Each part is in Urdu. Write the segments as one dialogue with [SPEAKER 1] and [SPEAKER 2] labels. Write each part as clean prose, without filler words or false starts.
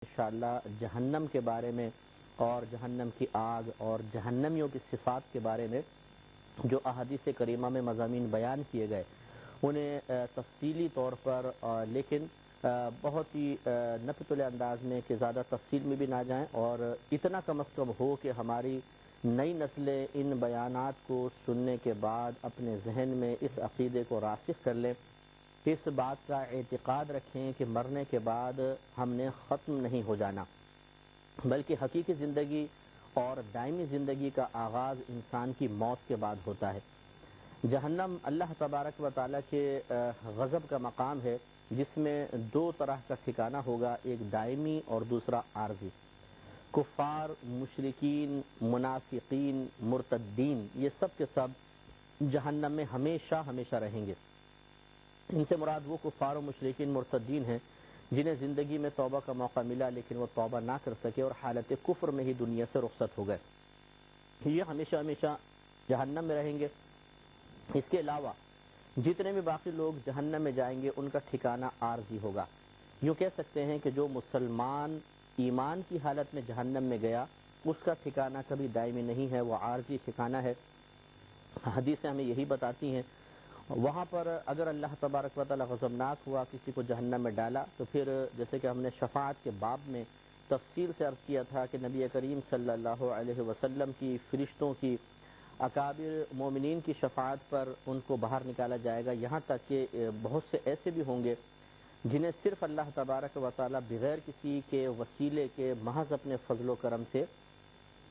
[SPEAKER 1] انشاءاللہ جہنم کے بارے میں اور جہنم کی آگ اور جہنمیوں کی صفات کے بارے میں جو احادیث کریمہ میں مضامین بیان کیے گئے انہیں تفصیلی طور پر لیکن بہت ہی نپتلے انداز میں کہ زیادہ تفصیل میں بھی نہ جائیں اور اتنا کم از کم ہو کہ ہماری نئی نسلیں ان بیانات کو سننے کے بعد اپنے ذہن میں اس عقیدے کو راسخ کر لیں، اس بات کا اعتقاد رکھیں کہ مرنے کے بعد ہم نے ختم نہیں ہو جانا، بلکہ حقیقی زندگی اور دائمی زندگی کا آغاز انسان کی موت کے بعد ہوتا ہے۔ جہنم اللہ تبارک و تعالیٰ کے غضب کا مقام ہے، جس میں دو طرح کا ٹھکانہ ہوگا، ایک دائمی اور دوسرا عارضی۔ کفار، مشرکین، منافقین، مرتدین، یہ سب کے سب جہنم میں ہمیشہ ہمیشہ رہیں گے۔ ان سے مراد وہ کفار و مشرکین مرتدین ہیں جنہیں زندگی میں توبہ کا موقع ملا لیکن وہ توبہ نہ کر سکے اور حالت کفر میں ہی دنیا سے رخصت ہو گئے، یہ ہمیشہ ہمیشہ جہنم میں رہیں گے۔ اس کے علاوہ جتنے بھی باقی لوگ جہنم میں جائیں گے ان کا ٹھکانہ عارضی ہوگا۔ یوں کہہ سکتے ہیں کہ جو مسلمان ایمان کی حالت میں جہنم میں گیا اس کا ٹھکانہ کبھی دائمی نہیں ہے، وہ عارضی ٹھکانہ ہے۔ حدیثیں ہمیں یہی بتاتی ہیں۔ وہاں پر اگر اللہ تبارک و تعالی غضبناک ہوا، کسی کو جہنم میں ڈالا، تو پھر جیسے کہ ہم نے شفاعت کے باب میں تفصیل سے عرض کیا تھا کہ نبی کریم صلی اللہ علیہ وسلم کی، فرشتوں کی، اکابر مومنین کی شفاعت پر ان کو باہر نکالا جائے گا، یہاں تک کہ بہت سے ایسے بھی ہوں گے جنہیں صرف اللہ تبارک و تعالی بغیر کسی کے وسیلے کے محض اپنے فضل و کرم سے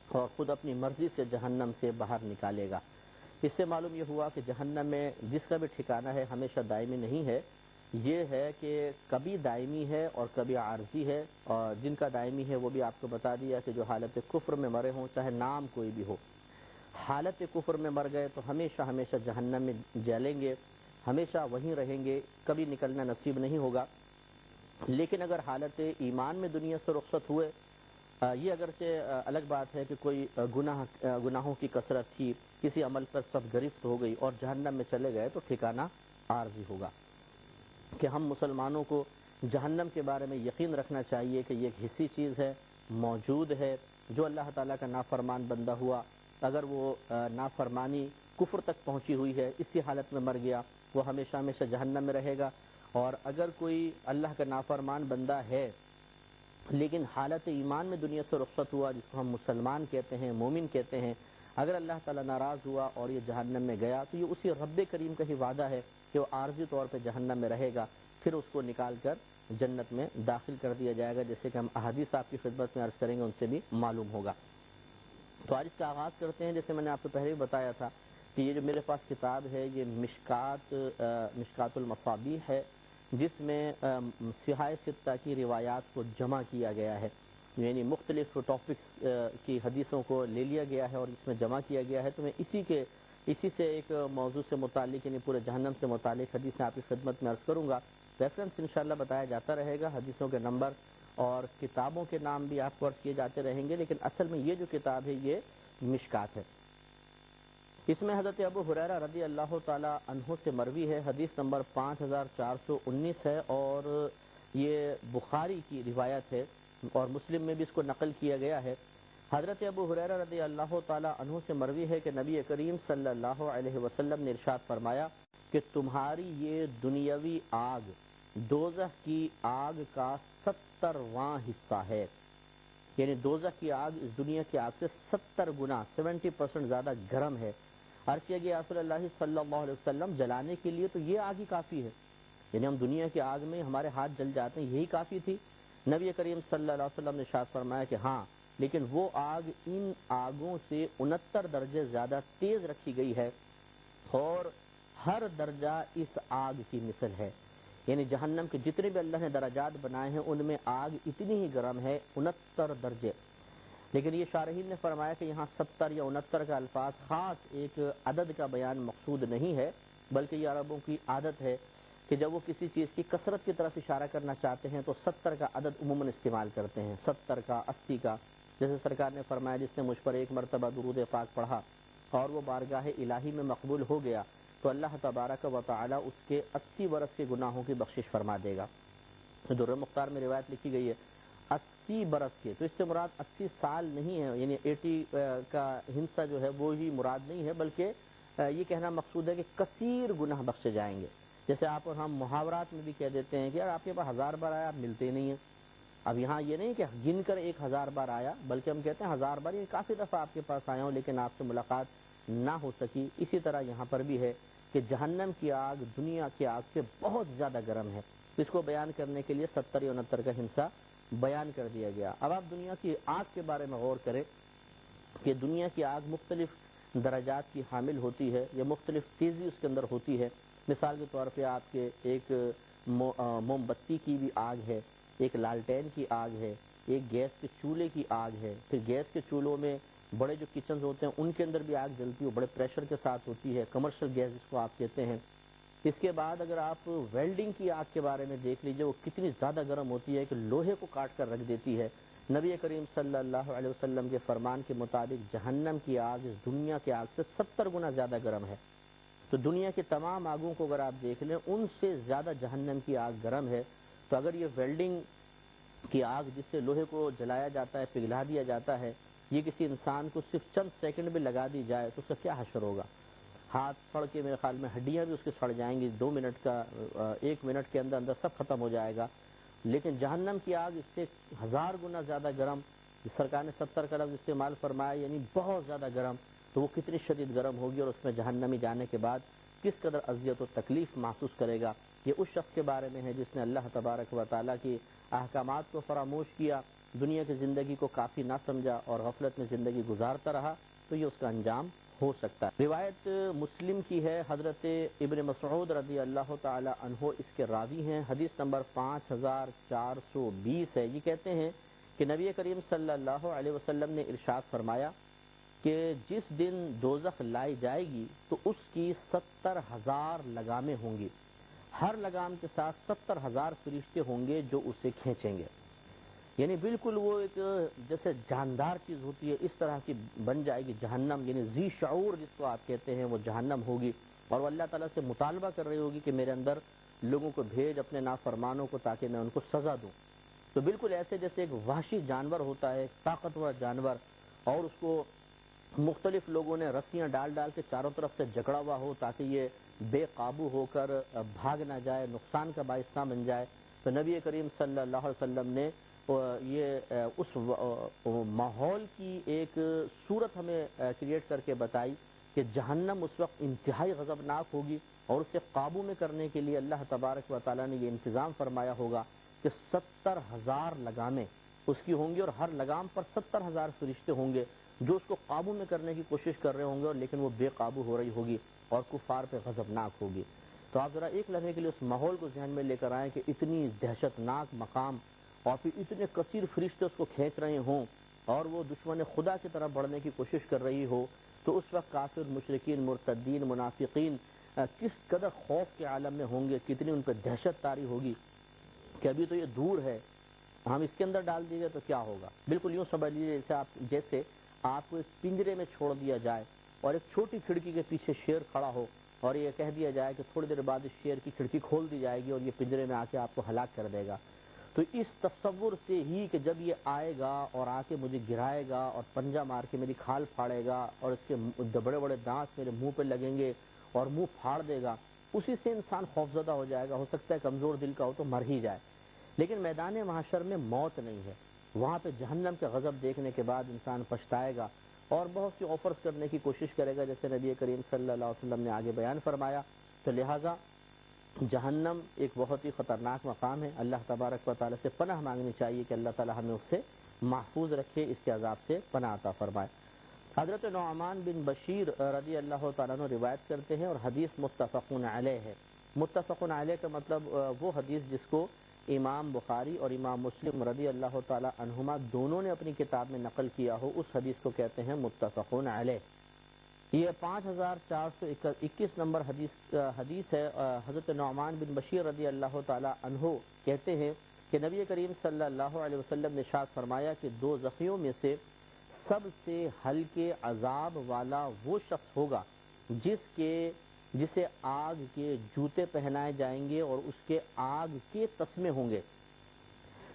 [SPEAKER 1] اور خود اپنی مرضی سے جہنم سے باہر نکالے گا۔ اس سے معلوم یہ ہوا کہ جہنم میں جس کا بھی ٹھکانہ ہے ہمیشہ دائمی نہیں ہے، یہ ہے کہ کبھی دائمی ہے اور کبھی عارضی ہے، اور جن کا دائمی ہے وہ بھی آپ کو بتا دیا کہ جو حالت کفر میں مرے ہوں، چاہے نام کوئی بھی ہو، حالت کفر میں مر گئے تو ہمیشہ ہمیشہ جہنم میں جلیں گے، ہمیشہ وہیں رہیں گے، کبھی نکلنا نصیب نہیں ہوگا۔ لیکن اگر حالت ایمان میں دنیا سے رخصت ہوئے، یہ اگرچہ الگ بات ہے کہ کوئی گناہوں کی کثرت تھی، کسی عمل پر سب گرفت ہو گئی اور جہنم میں چلے گئے تو ٹھکانہ عارضی ہوگا۔ کہ ہم مسلمانوں کو جہنم کے بارے میں یقین رکھنا چاہیے کہ یہ ایک حصی چیز ہے، موجود ہے۔ جو اللہ تعالیٰ کا نافرمان بندہ ہوا، اگر وہ نافرمانی کفر تک پہنچی ہوئی ہے، اسی حالت میں مر گیا، وہ ہمیشہ ہمیشہ جہنم میں رہے گا۔ اور اگر کوئی اللہ کا نافرمان بندہ ہے لیکن حالت ایمان میں دنیا سے رخصت ہوا، جس کو ہم مسلمان کہتے ہیں، مومن کہتے ہیں، اگر اللہ تعالیٰ ناراض ہوا اور یہ جہنم میں گیا تو یہ اسی رب کریم کا ہی وعدہ ہے کہ وہ عارضی طور پہ جہنم میں رہے گا، پھر اس کو نکال کر جنت میں داخل کر دیا جائے گا، جیسے کہ ہم احادیث آپ کی خدمت میں عرض کریں گے ان سے بھی معلوم ہوگا۔ تو آج اس کا آغاز کرتے ہیں۔ جیسے میں نے آپ کو پہلے بھی بتایا تھا کہ یہ جو میرے پاس کتاب ہے یہ مشکات المصابیح ہے، جس میں صحاح ستہ کی روایات کو جمع کیا گیا ہے، یعنی مختلف ٹاپکس کی حدیثوں کو لے لیا گیا ہے اور اس میں جمع کیا گیا ہے۔ تو میں اسی سے ایک موضوع سے متعلق یعنی پورے جہنم سے متعلق حدیثیں آپ کی خدمت میں عرض کروں گا۔ ریفرنس انشاءاللہ بتایا جاتا رہے گا، حدیثوں کے نمبر اور کتابوں کے نام بھی آپ کو عرض کیے جاتے رہیں گے، لیکن اصل میں یہ جو کتاب ہے یہ مشکات ہے۔ اس میں حضرت ابو ہریرہ رضی اللہ تعالی عنہ سے مروی ہے، حدیث نمبر 5419 ہے، اور یہ بخاری کی روایت ہے اور مسلم میں بھی اس کو نقل کیا گیا ہے۔ حضرت ابو ہریرہ رضی اللہ تعالی عنہ سے مروی ہے کہ نبی کریم صلی اللہ علیہ وسلم نے ارشاد فرمایا کہ تمہاری یہ دنیاوی آگ دوزخ کی آگ کا 70واں حصہ ہے، یعنی دوزخ کی آگ اس دنیا کی آگ سے 70 گنا 70% زیادہ گرم ہے۔ عرض کیا گیا رسول اللہ صلی اللہ علیہ وسلم جلانے کے لیے تو یہ آگ ہی کافی ہے، یعنی ہم دنیا کی آگ میں ہمارے ہاتھ جل جاتے ہیں، یہی کافی تھی؟ نبی کریم صلی اللہ علیہ وسلم نے ارشاد فرمایا کہ ہاں، لیکن وہ آگ ان آگوں سے 69 درجے زیادہ تیز رکھی گئی ہے اور ہر درجہ اس آگ کی مثل ہے، یعنی جہنم کے جتنے بھی اللہ نے درجات بنائے ہیں ان میں آگ اتنی ہی گرم ہے، 69 درجے۔ لیکن یہ شارحین نے فرمایا کہ یہاں 70 یا 69 کا الفاظ خاص ایک عدد کا بیان مقصود نہیں ہے، بلکہ یہ عربوں کی عادت ہے کہ جب وہ کسی چیز کی کثرت کی طرف اشارہ کرنا چاہتے ہیں تو 70 کا عدد عموماً استعمال کرتے ہیں، 70 کا، 80 کا۔ جیسے سرکار نے فرمایا جس نے مجھ پر ایک مرتبہ درود پاک پڑھا اور وہ بارگاہ الہی میں مقبول ہو گیا تو اللہ تبارک و تعالی اس کے 80 برس کے گناہوں کی بخشش فرما دے گا۔ در مختار میں روایت لکھی گئی ہے 80 80 برس کے، تو اس سے مراد 80 سال نہیں ہے، یعنی 80 کا ہنسا جو ہے وہ ہی مراد نہیں ہے، بلکہ یہ کہنا مقصود ہے کہ کثیر گناہ بخشے جائیں گے۔ جیسے آپ اور ہم محاورات میں بھی کہہ دیتے ہیں کہ یار آپ کے پاس 1000 بار آیا، آپ ملتے نہیں ہیں۔ اب یہاں یہ نہیں کہ گن کر 1000 بار آیا، بلکہ ہم کہتے ہیں 1000 بار، یہ کافی دفعہ آپ کے پاس آیا ہوں لیکن آپ سے ملاقات نہ ہو سکی۔ اسی طرح یہاں پر بھی ہے کہ جہنم کی آگ دنیا کی آگ سے بہت زیادہ گرم ہے۔ اس کو بیان کرنے کے لیے 70 یا 69 کا ہنسا بیان کر دیا گیا۔ اب آپ دنیا کی آگ کے بارے میں غور کریں کہ دنیا کی آگ مختلف درجات کی حامل ہوتی ہے، یا مختلف تیزی اس کے اندر ہوتی ہے۔ مثال کے طور پہ آپ کے ایک موم بتی کی بھی آگ ہے، ایک لالٹین کی آگ ہے، ایک گیس کے چولہے کی آگ ہے، پھر گیس کے چولہوں میں بڑے جو کچنز ہوتے ہیں ان کے اندر بھی آگ جلتی ہے، بڑے پریشر کے ساتھ ہوتی ہے، کمرشل گیس جس کو آپ کہتے ہیں۔ اس کے بعد اگر آپ ویلڈنگ کی آگ کے بارے میں دیکھ لیجئے، وہ کتنی زیادہ گرم ہوتی ہے کہ لوہے کو کاٹ کر رکھ دیتی ہے۔ نبی کریم صلی اللہ علیہ وسلم کے فرمان کے مطابق جہنم کی آگ اس دنیا کی آگ سے 70 گنا زیادہ گرم ہے۔ تو دنیا کی تمام آگوں کو اگر آپ دیکھ لیں، ان سے زیادہ جہنم کی آگ گرم ہے۔ تو اگر یہ ویلڈنگ کی آگ جس سے لوہے کو جلایا جاتا ہے، پگھلا دیا جاتا ہے، یہ کسی انسان کو صرف چند سیکنڈ بھی لگا دی جائے تو اس کا کیا حشر ہوگا؟ ہاتھ سڑ کے میرے خیال میں ہڈیاں بھی اس کے سڑ جائیں گی، 2 منٹ کا 1 منٹ کے اندر اندر سب ختم ہو جائے گا۔ لیکن جہنم کی آگ اس سے 1000 گنا زیادہ گرم، سرکار نے 70 کا لفظ استعمال فرمایا، یعنی بہت زیادہ گرم۔ تو وہ کتنی شدید گرم ہوگی، اور اس میں جہنمی جانے کے بعد کس قدر اذیت و تکلیف محسوس کرے گا۔ یہ اس شخص کے بارے میں ہے جس نے اللہ تبارک و تعالیٰ کی احکامات کو فراموش کیا، دنیا کی زندگی کو کافی نہ سمجھا اور غفلت میں زندگی گزارتا رہا، تو یہ اس کا انجام ہو سکتا ہے۔ روایت مسلم کی ہے، حضرت ابن مسعود رضی اللہ تعالی عنہ اس کے راوی ہیں، حدیث نمبر 5420 ہے۔ یہ کہتے ہیں کہ نبی کریم صلی اللہ علیہ وسلم نے ارشاد فرمایا کہ جس دن دوزخ لائی جائے گی تو اس کی 70,000 لگامیں ہوں گی، ہر لگام کے ساتھ 70,000 فرشتے ہوں گے جو اسے کھینچیں گے، یعنی بالکل وہ ایک جیسے جاندار چیز ہوتی ہے اس طرح کی بن جائے گی جہنم، یعنی ذی شعور جس کو آپ کہتے ہیں، وہ جہنم ہوگی، اور وہ اللہ تعالیٰ سے مطالبہ کر رہی ہوگی کہ میرے اندر لوگوں کو بھیج اپنے نافرمانوں کو تاکہ میں ان کو سزا دوں۔ تو بالکل ایسے جیسے ایک وحشی جانور ہوتا ہے، ایک طاقتور جانور، اور اس کو مختلف لوگوں نے رسیاں ڈال ڈال کے چاروں طرف سے جکڑا ہوا ہو تاکہ یہ بے قابو ہو کر بھاگ نہ جائے، نقصان کا باعث نہ بن جائے۔ تو نبی کریم صلی اللہ علیہ وسلم نے یہ اس ماحول کی ایک صورت ہمیں کریٹ کر کے بتائی کہ جہنم اس وقت انتہائی غضبناک ہوگی، اور اسے قابو میں کرنے کے لیے اللہ تبارک و تعالیٰ نے یہ انتظام فرمایا ہوگا کہ 70,000 لگامیں اس کی ہوں گی، اور ہر لگام پر 70,000 فرشتے ہوں گے جو اس کو قابو میں کرنے کی کوشش کر رہے ہوں گے، اور لیکن وہ بے قابو ہو رہی ہوگی اور کفار پہ غضبناک ہوگی۔ تو آپ ذرا ایک لمحے کے لیے اس ماحول کو ذہن میں لے کر آئیں کہ اتنی دہشت ناک مقام، اور پھر اتنے کثیر فرشتے اس کو کھینچ رہے ہوں، اور وہ دشمن خدا کی طرف بڑھنے کی کوشش کر رہی ہو، تو اس وقت کافر، مشرکین، مرتدین، منافقین کس قدر خوف کے عالم میں ہوں گے، کتنی ان پہ دہشت طاری ہوگی کہ ابھی تو یہ دور ہے، ہم اس کے اندر ڈال دیے گئے تو کیا ہوگا۔ بالکل یوں سمجھ لیجیے جیسے آپ کو ایک پنجرے میں چھوڑ دیا جائے اور ایک چھوٹی کھڑکی کے پیچھے شیر کھڑا ہو، اور یہ کہہ دیا جائے کہ تھوڑی دیر بعد اس شیر کی کھڑکی کھول دی جائے گی اور یہ پنجرے میں آ کے آپ کو ہلاک کر دے گا۔ تو اس تصور سے ہی کہ جب یہ آئے گا اور آ کے مجھے گرائے گا اور پنجہ مار کے میری کھال پھاڑے گا، اور اس کے بڑے بڑے دانت میرے منہ پہ لگیں گے اور منہ پھاڑ دے گا، اسی سے انسان خوفزدہ ہو جائے گا، ہو سکتا ہے کمزور دل کا ہو تو مر ہی جائے۔ لیکن میدان محشر میں موت نہیں ہے، وہاں پہ جہنم کے غضب دیکھنے کے بعد انسان پچھتائے گا اور بہت سی آفرز کرنے کی کوشش کرے گا، جیسے نبی کریم صلی اللہ علیہ وسلم نے آگے بیان فرمایا۔ تو لہٰذا جہنم ایک بہت ہی خطرناک مقام ہے، اللہ تبارک و تعالیٰ سے پناہ مانگنی چاہیے کہ اللہ تعالیٰ ہمیں اس سے محفوظ رکھے، اس کے عذاب سے پناہ عطا فرمائے۔ حضرت نعمان بن بشیر رضی اللہ تعالیٰ عنہ روایت کرتے ہیں، اور حدیث متفق علیہ ہے۔ متفق علیہ کا مطلب وہ حدیث جس کو امام بخاری اور امام مسلم رضی اللہ تعالیٰ عنہما دونوں نے اپنی کتاب میں نقل کیا ہو، اس حدیث کو کہتے ہیں متفق علیہ۔ یہ 5421 نمبر حدیث ہے۔ حضرت نعمان بن بشیر رضی اللہ تعالیٰ عنہ کہتے ہیں کہ نبی کریم صلی اللہ علیہ وسلم نے ارشاد فرمایا کہ دو زخیوں میں سے سب سے ہلکے عذاب والا وہ شخص ہوگا جسے آگ کے جوتے پہنائے جائیں گے اور اس کے آگ کے تسمے ہوں گے۔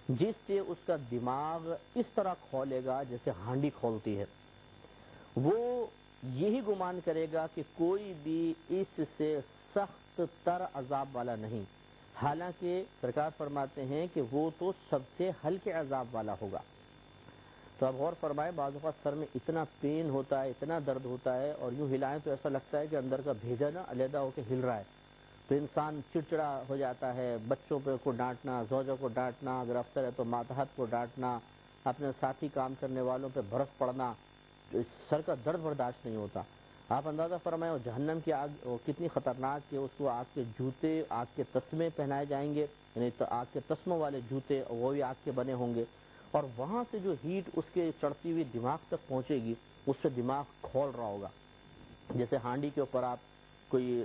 [SPEAKER 1] جس سے اس کا دماغ اس طرح کھولے گا جیسے ہانڈی کھولتی ہے۔ وہ یہی گمان کرے گا کہ کوئی بھی اس سے سخت تر عذاب والا نہیں، حالانکہ سرکار فرماتے ہیں کہ وہ تو سب سے ہلکے عذاب والا ہوگا۔ تو اب غور فرمائے، بعض اوقات سر میں اتنا پین ہوتا ہے، اتنا درد ہوتا ہے، اور یوں ہلائیں تو ایسا لگتا ہے کہ اندر کا بھیجا نا علیحدہ ہو کے ہل رہا ہے، تو انسان چڑچڑا ہو جاتا ہے۔ بچوں پہ کو ڈانٹنا، زوجوں کو ڈانٹنا، اگر افسر ہے تو ماتحت کو ڈانٹنا، اپنے ساتھی کام کرنے والوں پہ برس پڑنا، سر کا درد برداشت نہیں ہوتا۔ آپ اندازہ فرمائیں وہ جہنم کی آگ کتنی خطرناک کہ اس کو آگ کے جوتے، آگ کے تسمے پہنائے جائیں گے، یعنی آگ کے تسموں والے جوتے، وہ بھی آگ کے بنے ہوں گے، اور وہاں سے جو ہیٹ اس کے چڑھتی ہوئی دماغ تک پہنچے گی، اس سے دماغ کھول رہا ہوگا۔ جیسے ہانڈی کے اوپر آپ کوئی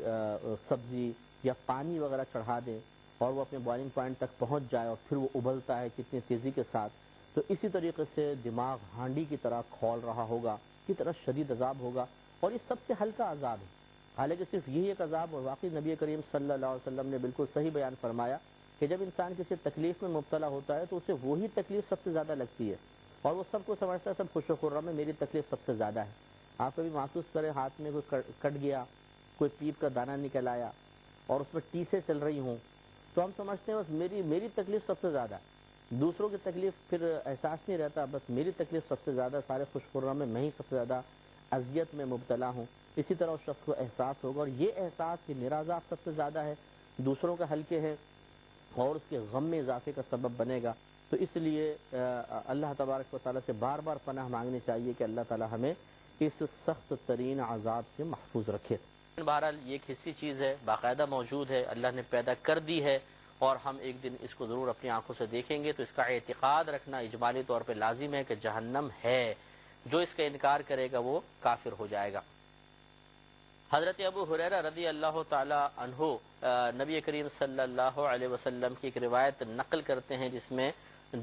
[SPEAKER 1] سبزی یا پانی وغیرہ چڑھا دیں اور وہ اپنے بوائلنگ پوائنٹ تک پہنچ جائے اور پھر وہ ابلتا ہے کتنی تیزی کے ساتھ، تو اسی طریقے سے دماغ ہانڈی کی طرح کھول رہا ہوگا، کی طرح شدید عذاب ہوگا، اور یہ سب سے ہلکا عذاب ہے۔ حالانکہ صرف یہی ایک عذاب، اور واقعی نبی کریم صلی اللہ علیہ وسلم نے بالکل صحیح بیان فرمایا کہ جب انسان کسی تکلیف میں مبتلا ہوتا ہے تو اسے وہی تکلیف سب سے زیادہ لگتی ہے، اور وہ سب کو سمجھتا ہے سب خوش و خرم ہے، میری تکلیف سب سے زیادہ ہے۔ آپ کبھی محسوس کریں ہاتھ میں کوئی کٹ گیا، کوئی پیپ کا دانہ نکل آیا اور اس میں ٹیسیں چل رہی ہوں، تو ہم سمجھتے ہیں بس میری تکلیف سب سے زیادہ ہے، دوسروں کی تکلیف پھر احساس نہیں رہتا، بس میری تکلیف سب سے زیادہ، سارے خوش خرم میں ہی سب سے زیادہ اذیت میں مبتلا ہوں۔ اسی طرح اس شخص کو احساس ہوگا، اور یہ احساس کہ میرا عذاب سب سے زیادہ ہے، دوسروں کا ہلکے ہے، اور اس کے غم میں اضافے کا سبب بنے گا۔ تو اس لیے اللہ تبارک و تعالیٰ سے بار بار پناہ مانگنی چاہیے کہ اللہ تعالیٰ ہمیں اس سخت ترین عذاب سے محفوظ رکھے۔ بہرحال یہ ایک حصی چیز ہے، باقاعدہ موجود ہے، اللہ نے پیدا کر دی ہے، اور ہم ایک دن اس کو ضرور اپنی آنکھوں سے دیکھیں گے، تو اس کا اعتقاد رکھنا اجمالی طور پہ لازم ہے کہ جہنم ہے، جو اس کا انکار کرے گا وہ کافر ہو جائے گا۔ حضرت ابو ہریرہ رضی اللہ تعالی عنہ نبی کریم صلی اللہ علیہ وسلم کی ایک روایت نقل کرتے ہیں جس میں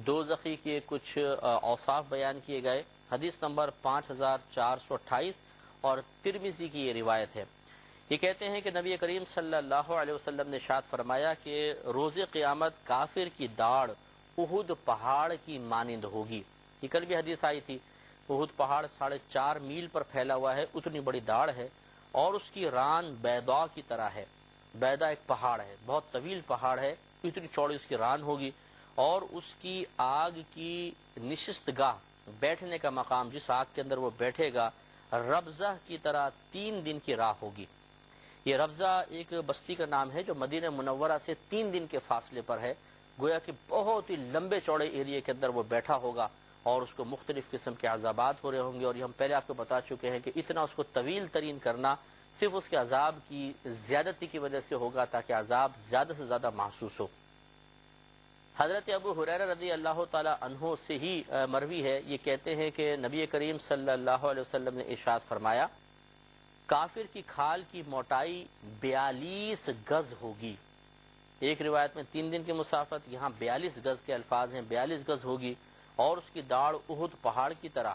[SPEAKER 1] دوزخی کے کچھ اوصاف بیان کیے گئے۔ حدیث نمبر 5428 اور ترمذی کی یہ روایت ہے۔ یہ کہتے ہیں کہ نبی کریم صلی اللہ علیہ وسلم نے ارشاد فرمایا کہ روز قیامت کافر کی داڑھ احد پہاڑ کی مانند ہوگی۔ یہ کل بھی حدیث آئی تھی، احد پہاڑ 4.5 میل پر پھیلا ہوا ہے، اتنی بڑی داڑھ ہے، اور اس کی ران بیضاء کی طرح ہے۔ بیضاء ایک پہاڑ ہے، بہت طویل پہاڑ ہے، اتنی چوڑی اس کی ران ہوگی، اور اس کی آگ کی نشست گاہ، بیٹھنے کا مقام، جس آگ کے اندر وہ بیٹھے گا، ربضہ کی طرح 3 دن کی راہ ہوگی۔ یہ ربضہ ایک بستی کا نام ہے جو مدینہ منورہ سے 3 دن کے فاصلے پر ہے، گویا کہ بہت ہی لمبے چوڑے ایریے کے اندر وہ بیٹھا ہوگا، اور اس کو مختلف قسم کے عذابات ہو رہے ہوں گے، اور یہ ہم پہلے آپ کو بتا چکے ہیں کہ اتنا اس کو طویل ترین کرنا صرف اس کے عذاب کی زیادتی کی وجہ سے ہوگا، تاکہ عذاب زیادہ سے زیادہ محسوس ہو۔ حضرت ابو ہریرہ رضی اللہ تعالی عنہ سے ہی مروی ہے، یہ کہتے ہیں کہ نبی کریم صلی اللہ علیہ وسلم نے ارشاد فرمایا، کافر کی کھال کی موٹائی 42 گز ہوگی۔ ایک روایت میں 3 دن کی مسافت، یہاں 42 گز کے الفاظ ہیں، 42 گز ہوگی، اور اس کی داڑھ احد پہاڑ کی طرح،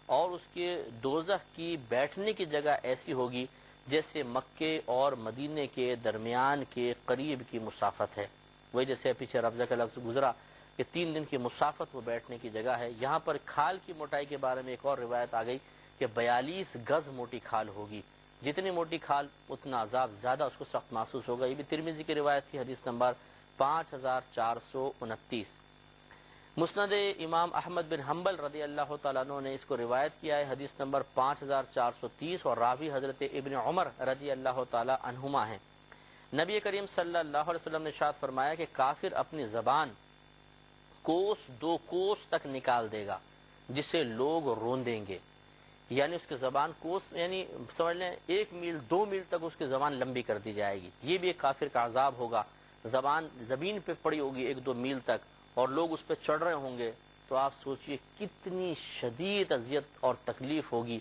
[SPEAKER 1] اور اس کے دوزخ کی بیٹھنے کی جگہ ایسی ہوگی جیسے مکے اور مدینے کے درمیان کے قریب کی مسافت ہے۔ وہی جیسے پیچھے ربضہ کا لفظ گزرا کہ 3 دن کی مسافت وہ بیٹھنے کی جگہ ہے، یہاں پر کھال کی موٹائی کے بارے میں ایک اور روایت آ گئی کہ 42 گز موٹی کھال ہوگی۔ جتنی موٹی کھال اتنا عذاب زیادہ اس کو سخت محسوس ہوگا۔ یہ بھی ترمذی کی روایت تھی، حدیث نمبر 5429۔ مسند امام احمد بن حنبل رضی اللہ تعالیٰ عنہ نے اس کو روایت کیا ہے، حدیث نمبر 5430، اور راوی حضرت ابن عمر رضی اللہ تعالیٰ عنہما ہیں۔ نبی کریم صلی اللہ علیہ وسلم نے ارشاد فرمایا کہ کافر اپنی زبان کوس 2 کوس تک نکال دے گا، جس سے لوگ روندیں گے، یعنی اس کی زبان کوس، یعنی سمجھ لیں 1 میل 2 میل تک اس کی زبان لمبی کر دی جائے گی۔ یہ بھی ایک کافر کا عذاب ہوگا، زبان زمین پہ پڑی ہوگی 1-2 میل تک، اور لوگ اس پہ چڑھ رہے ہوں گے، تو آپ سوچئے کتنی شدید اذیت اور تکلیف ہوگی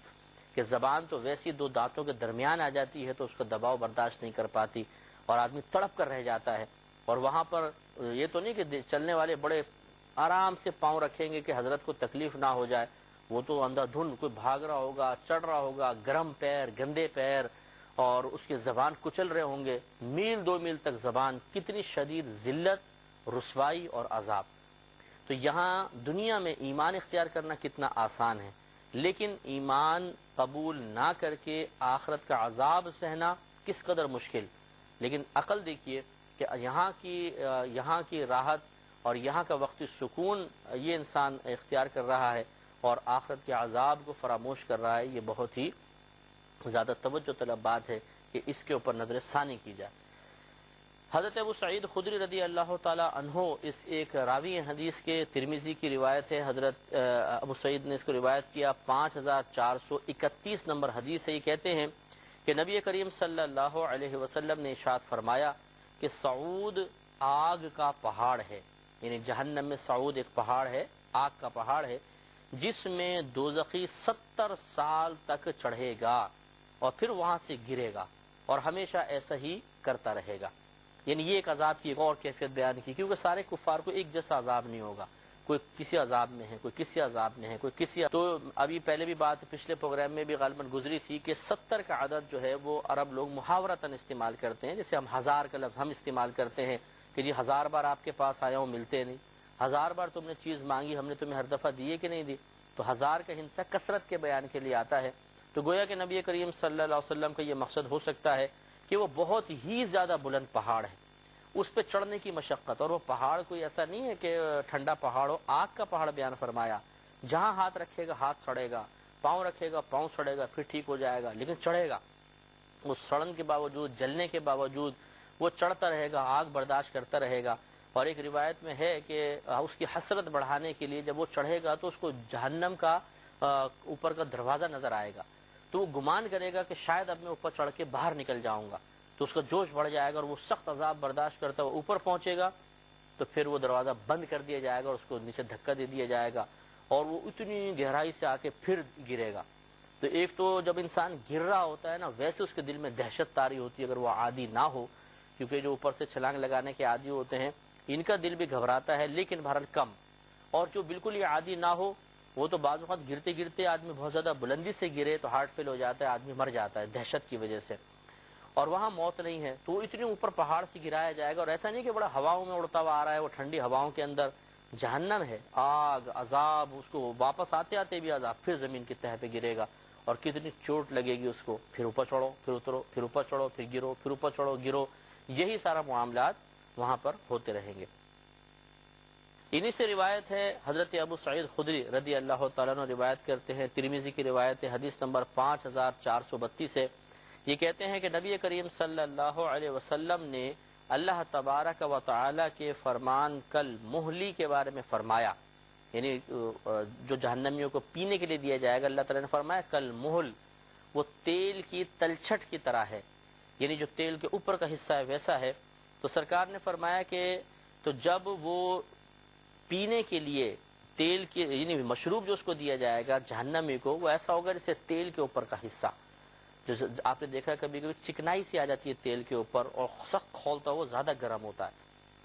[SPEAKER 1] کہ زبان تو ویسی 2 دانتوں کے درمیان آ جاتی ہے تو اس کا دباؤ برداشت نہیں کر پاتی، اور آدمی تڑپ کر رہ جاتا ہے۔ اور وہاں پر یہ تو نہیں کہ چلنے والے بڑے آرام سے پاؤں رکھیں گے کہ حضرت کو تکلیف نہ ہو جائے، وہ تو اندھا دھند کوئی بھاگ رہا ہوگا، چڑھ رہا ہوگا، گرم پیر، گندے پیر، اور اس کی زبان کچل رہے ہوں گے، میل 2 میل تک زبان، کتنی شدید ذلت، رسوائی اور عذاب۔ تو یہاں دنیا میں ایمان اختیار کرنا کتنا آسان ہے، لیکن ایمان قبول نہ کر کے آخرت کا عذاب سہنا کس قدر مشکل۔ لیکن عقل دیکھیے کہ یہاں کی راحت اور یہاں کا وقتی سکون یہ انسان اختیار کر رہا ہے اور آخرت کے عذاب کو فراموش کر رہا ہے، یہ بہت ہی زیادہ توجہ طلب بات ہے کہ اس کے اوپر نظر ثانی کی جائے۔ حضرت ابو سعید خدری رضی اللہ تعالی عنہ اس ایک راوی حدیث کے، ترمذی کی روایت ہے، حضرت ابو سعید نے اس کو روایت کیا، 5431 نمبر حدیث ہے۔ یہ کہتے ہیں کہ نبی کریم صلی اللہ علیہ وسلم نے ارشاد فرمایا کہ سعود آگ کا پہاڑ ہے، یعنی جہنم میں سعود ایک پہاڑ ہے، آگ کا پہاڑ ہے، جس میں دوزخی 70 سال تک چڑھے گا اور پھر وہاں سے گرے گا اور ہمیشہ ایسا ہی کرتا رہے گا۔ یعنی یہ ایک عذاب کی ایک اور کیفیت بیان کی، کیونکہ سارے کفار کو ایک جیسا عذاب نہیں ہوگا، کوئی کسی عذاب میں ہے، کوئی کسی عذاب میں ہے، کوئی کسی تو ابھی پہلے بھی بات پچھلے پروگرام میں بھی غالباً گزری تھی کہ 70 کا عدد جو ہے وہ عرب لوگ محاورتاً استعمال کرتے ہیں، جیسے ہم 1000 کا لفظ ہم استعمال کرتے ہیں کہ جی 1000 بار آپ کے پاس آیا ہوں ملتے نہیں، 1000 بار تم نے چیز مانگی ہم نے تمہیں ہر دفعہ دیے کہ نہیں دی، تو 1000 کا ہندسہ کثرت کے بیان کے لیے آتا ہے۔ تو گویا کہ نبی کریم صلی اللہ علیہ وسلم کا یہ مقصد ہو سکتا ہے کہ وہ بہت ہی زیادہ بلند پہاڑ ہے، اس پہ چڑھنے کی مشقت، اور وہ پہاڑ کوئی ایسا نہیں ہے کہ ٹھنڈا پہاڑ ہو، آگ کا پہاڑ بیان فرمایا، جہاں ہاتھ رکھے گا ہاتھ سڑے گا، پاؤں رکھے گا پاؤں سڑے گا، پھر ٹھیک ہو جائے گا، لیکن چڑھے گا، اس سڑن کے باوجود، جلنے کے باوجود وہ چڑھتا رہے گا، آگ برداشت کرتا رہے گا۔ اور ایک روایت میں ہے کہ اس کی حسرت بڑھانے کے لیے جب وہ چڑھے گا تو اس کو جہنم کا اوپر کا دروازہ نظر آئے گا، تو وہ گمان کرے گا کہ شاید اب میں اوپر چڑھ کے باہر نکل جاؤں گا، تو اس کا جوش بڑھ جائے گا اور وہ سخت عذاب برداشت کرتا ہوا اوپر پہنچے گا، تو پھر وہ دروازہ بند کر دیا جائے گا اور اس کو نیچے دھکا دے دیا جائے گا اور وہ اتنی گہرائی سے آ کے پھر گرے گا۔ تو ایک تو جب انسان گر رہا ہوتا ہے نا، ویسے اس کے دل میں دہشت طاری ہوتی ہے اگر وہ عادی نہ ہو، کیونکہ جو اوپر سے چھلانگ لگانے کے عادی ہوتے ہیں ان کا دل بھی گھبراتا ہے، لیکن بہرحال کم، اور جو بالکل یہ عادی نہ ہو وہ تو بعض اوقات گرتے گرتے آدمی بہت زیادہ بلندی سے گرے تو ہارٹ فیل ہو جاتا ہے، آدمی مر جاتا ہے دہشت کی وجہ سے، اور وہاں موت نہیں ہے، تو اتنے اوپر پہاڑ سے گرایا جائے گا، اور ایسا نہیں کہ بڑا ہواؤں میں اڑتا ہوا آ رہا ہے، وہ ٹھنڈی ہواؤں کے اندر جہنم ہے، آگ عذاب، اس کو واپس آتے آتے بھی عذاب، پھر زمین کی تہہ پہ گرے گا اور کتنی چوٹ لگے گی اس کو، پھر اوپر چڑھو پھر اترو، پھر اوپر چڑھو پھر گرو، پھر اوپر چڑھو گرو، یہی سارا معاملات وہاں پر ہوتے رہیں گے۔ انہی سے روایت ہے، حضرت ابو سعید خدری رضی اللہ تعالیٰ عنہ روایت کرتے ہیں، ترمذی کی روایت ہے، حدیث نمبر 5432 ہے، یہ کہتے ہیں کہ نبی کریم صلی اللہ علیہ وسلم نے اللہ تبارک و تعالی کے فرمان کل مہلی کے بارے میں فرمایا، یعنی جو جہنمیوں کو پینے کے لیے دیا جائے گا، اللہ تعالیٰ نے فرمایا کل مہل، وہ تیل کی تلچھٹ کی طرح ہے، یعنی جو تیل کے اوپر کا حصہ ہے ویسا ہے۔ تو سرکار نے فرمایا کہ تو جب وہ پینے کے لیے تیل کی یعنی مشروب جو اس کو دیا جائے گا جہنمی کو، وہ ایسا ہوگا جیسے تیل کے اوپر کا حصہ، جو آپ نے دیکھا کبھی کبھی چکنائی سی آ جاتی ہے تیل کے اوپر اور سخت کھولتا ہوا زیادہ گرم ہوتا ہے،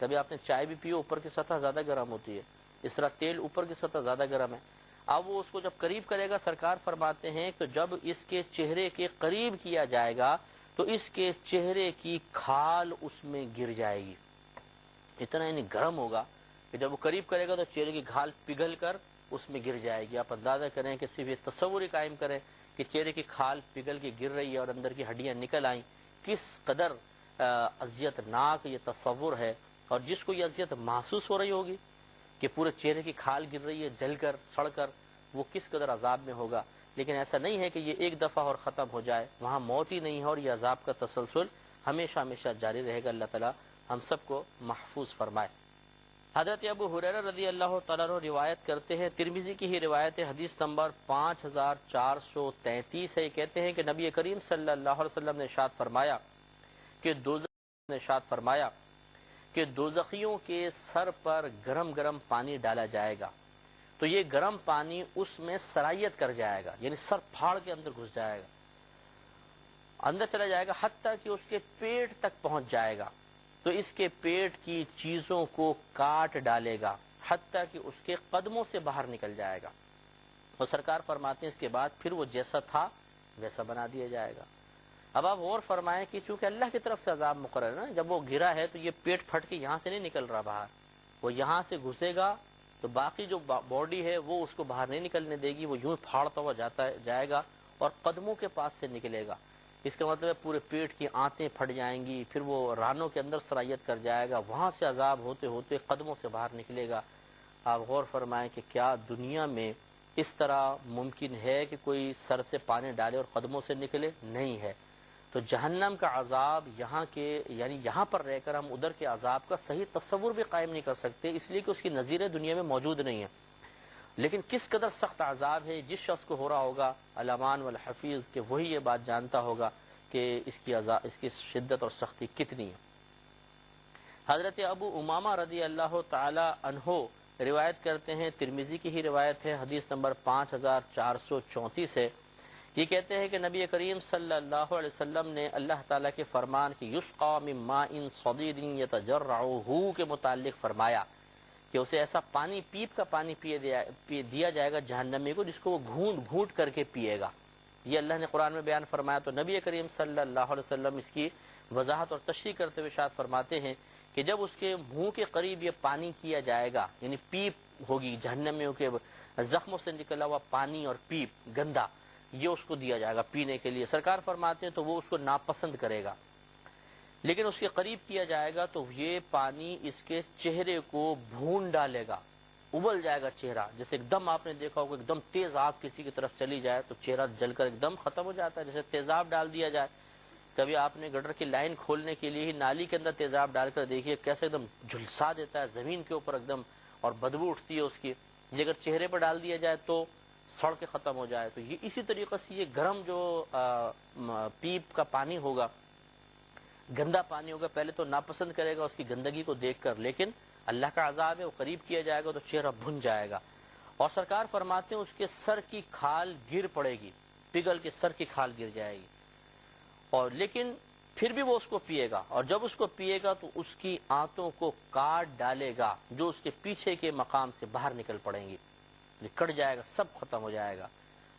[SPEAKER 1] کبھی آپ نے چائے بھی پی اوپر کی سطح زیادہ گرم ہوتی ہے، اس طرح تیل اوپر کی سطح زیادہ گرم ہے۔ اب وہ اس کو جب قریب کرے گا، سرکار فرماتے ہیں تو جب اس کے چہرے کے قریب کیا جائے گا تو اس کے چہرے کی کھال اس میں گر جائے گی، اتنا یعنی گرم ہوگا کہ جب وہ قریب کرے گا تو چہرے کی کھال پگھل کر اس میں گر جائے گی۔ آپ اندازہ کریں کہ صرف یہ تصور ہی قائم کریں کہ چہرے کی کھال پگھل کے گر رہی ہے اور اندر کی ہڈیاں نکل آئیں، کس قدر اذیت ناک یہ تصور ہے، اور جس کو یہ اذیت محسوس ہو رہی ہوگی کہ پورے چہرے کی کھال گر رہی ہے جل کر سڑ کر، وہ کس قدر عذاب میں ہوگا۔ لیکن ایسا نہیں ہے کہ یہ ایک دفعہ اور ختم ہو جائے، وہاں موت ہی نہیں ہے اور یہ عذاب کا تسلسل ہمیشہ ہمیشہ جاری رہے گا۔ اللہ تعالی ہم سب کو محفوظ فرمائے۔ حضرت ابو ہریرہ رضی اللہ تعالیٰ عنہ روایت کرتے ہیں، ترمذی کی ہی روایت ہے، حدیث نمبر 5433 ہے، یہ کہتے ہیں کہ نبی کریم صلی اللہ علیہ وسلم نے ارشاد فرمایا کہ دوزخیوں کے سر پر گرم گرم پانی ڈالا جائے گا تو یہ گرم پانی اس میں سرایت کر جائے گا، یعنی سر پھاڑ کے اندر گھس جائے گا، اندر چلا جائے گا، حتیٰ کہ اس کے پیٹ تک پہنچ جائے گا، تو اس کے پیٹ کی چیزوں کو کاٹ ڈالے گا، حتیٰ کہ اس کے قدموں سے باہر نکل جائے گا۔ اور سرکار فرماتے ہیں اس کے بعد پھر وہ جیسا تھا ویسا بنا دیا جائے گا۔ اب آپ غور فرمائیں کہ چونکہ اللہ کی طرف سے عذاب مقرر ہے نا، جب وہ گرا ہے تو یہ پیٹ پھٹ کے یہاں سے نہیں نکل رہا باہر، وہ یہاں سے گھسے گا تو باقی جو باڈی ہے وہ اس کو باہر نہیں نکلنے دے گی، وہ یوں پھاڑتا ہوا جائے گا اور قدموں کے پاس سے نکلے گا۔ اس کا مطلب ہے پورے پیٹ کی آنتیں پھٹ جائیں گی، پھر وہ رانوں کے اندر سرایت کر جائے گا، وہاں سے عذاب ہوتے ہوتے قدموں سے باہر نکلے گا۔ آپ غور فرمائیں کہ کیا دنیا میں اس طرح ممکن ہے کہ کوئی سر سے پانی ڈالے اور قدموں سے نکلے؟ نہیں ہے۔ تو جہنم کا عذاب یہاں کے یعنی یہاں پر رہ کر ہم ادھر کے عذاب کا صحیح تصور بھی قائم نہیں کر سکتے، اس لیے کہ اس کی نظیریں دنیا میں موجود نہیں ہیں۔ لیکن کس قدر سخت عذاب ہے، جس شخص کو ہو رہا ہوگا الامان والحفیظ کہ وہی یہ بات جانتا ہوگا کہ اس کی شدت اور سختی کتنی ہے۔ حضرت ابو امامہ رضی اللہ تعالی عنہ روایت کرتے ہیں، ترمذی کی ہی روایت ہے، حدیث نمبر 5434 ہے۔ یہ کہتے ہیں کہ نبی کریم صلی اللہ علیہ وسلم نے اللہ تعالیٰ کے فرمان کی یسقا من ماء صدید یتجرعہ کے متعلق فرمایا کہ اسے ایسا پانی، پیپ کا پانی دیا جائے گا جہنمی کو، جس کو وہ گھونٹ گھونٹ کر کے پیے گا۔ یہ اللہ نے قرآن میں بیان فرمایا۔ تو نبی کریم صلی اللہ علیہ وسلم اس کی وضاحت اور تشریح کرتے ہوئے ارشاد فرماتے ہیں کہ جب اس کے منہ کے قریب یہ پانی کیا جائے گا، یعنی پیپ ہوگی جہنمیوں کے زخموں سے نکلا ہوا پانی اور پیپ گندا، یہ اس کو دیا جائے گا پینے کے لیے۔ سرکار فرماتے ہیں تو وہ اس کو ناپسند کرے گا، لیکن اس کے قریب کیا جائے گا تو یہ پانی اس کے چہرے کو بھون ڈالے گا، ابل جائے گا چہرہ، جیسے ایک دم آپ نے دیکھا ہوگا ایک دم تیز آگ کسی کی طرف چلی جائے تو چہرہ جل کر ایک دم ختم ہو جاتا ہے، جیسے تیزاب ڈال دیا جائے۔ کبھی آپ نے گٹر کی لائن کھولنے کے لیے ہی نالی کے اندر تیزاب ڈال کر دیکھیے کیسے ایک دم جھلسا دیتا ہے زمین کے اوپر ایک دم، اور بدبو اٹھتی ہے اس کی۔ یہ اگر چہرے پر ڈال دیا جائے تو سڑ کے ختم ہو جائے۔ تو یہ اسی طریقے سے یہ گرم جو پیپ کا پانی ہوگا، گندا پانی ہوگا، پہلے تو ناپسند کرے گا اس کی گندگی کو دیکھ کر، لیکن اللہ کا عذاب ہے، وہ قریب کیا جائے گا تو چہرہ بھن جائے گا۔ اور سرکار فرماتے ہیں اس کے سر کی کھال گر پڑے گی، پگھل کے سر کی کھال گر جائے گی، اور لیکن پھر بھی وہ اس کو پیے گا، اور جب اس کو پیے گا تو اس کی آنتوں کو کاٹ ڈالے گا جو اس کے پیچھے کے مقام سے باہر نکل پڑیں گی، کٹ جائے گا، سب ختم ہو جائے گا۔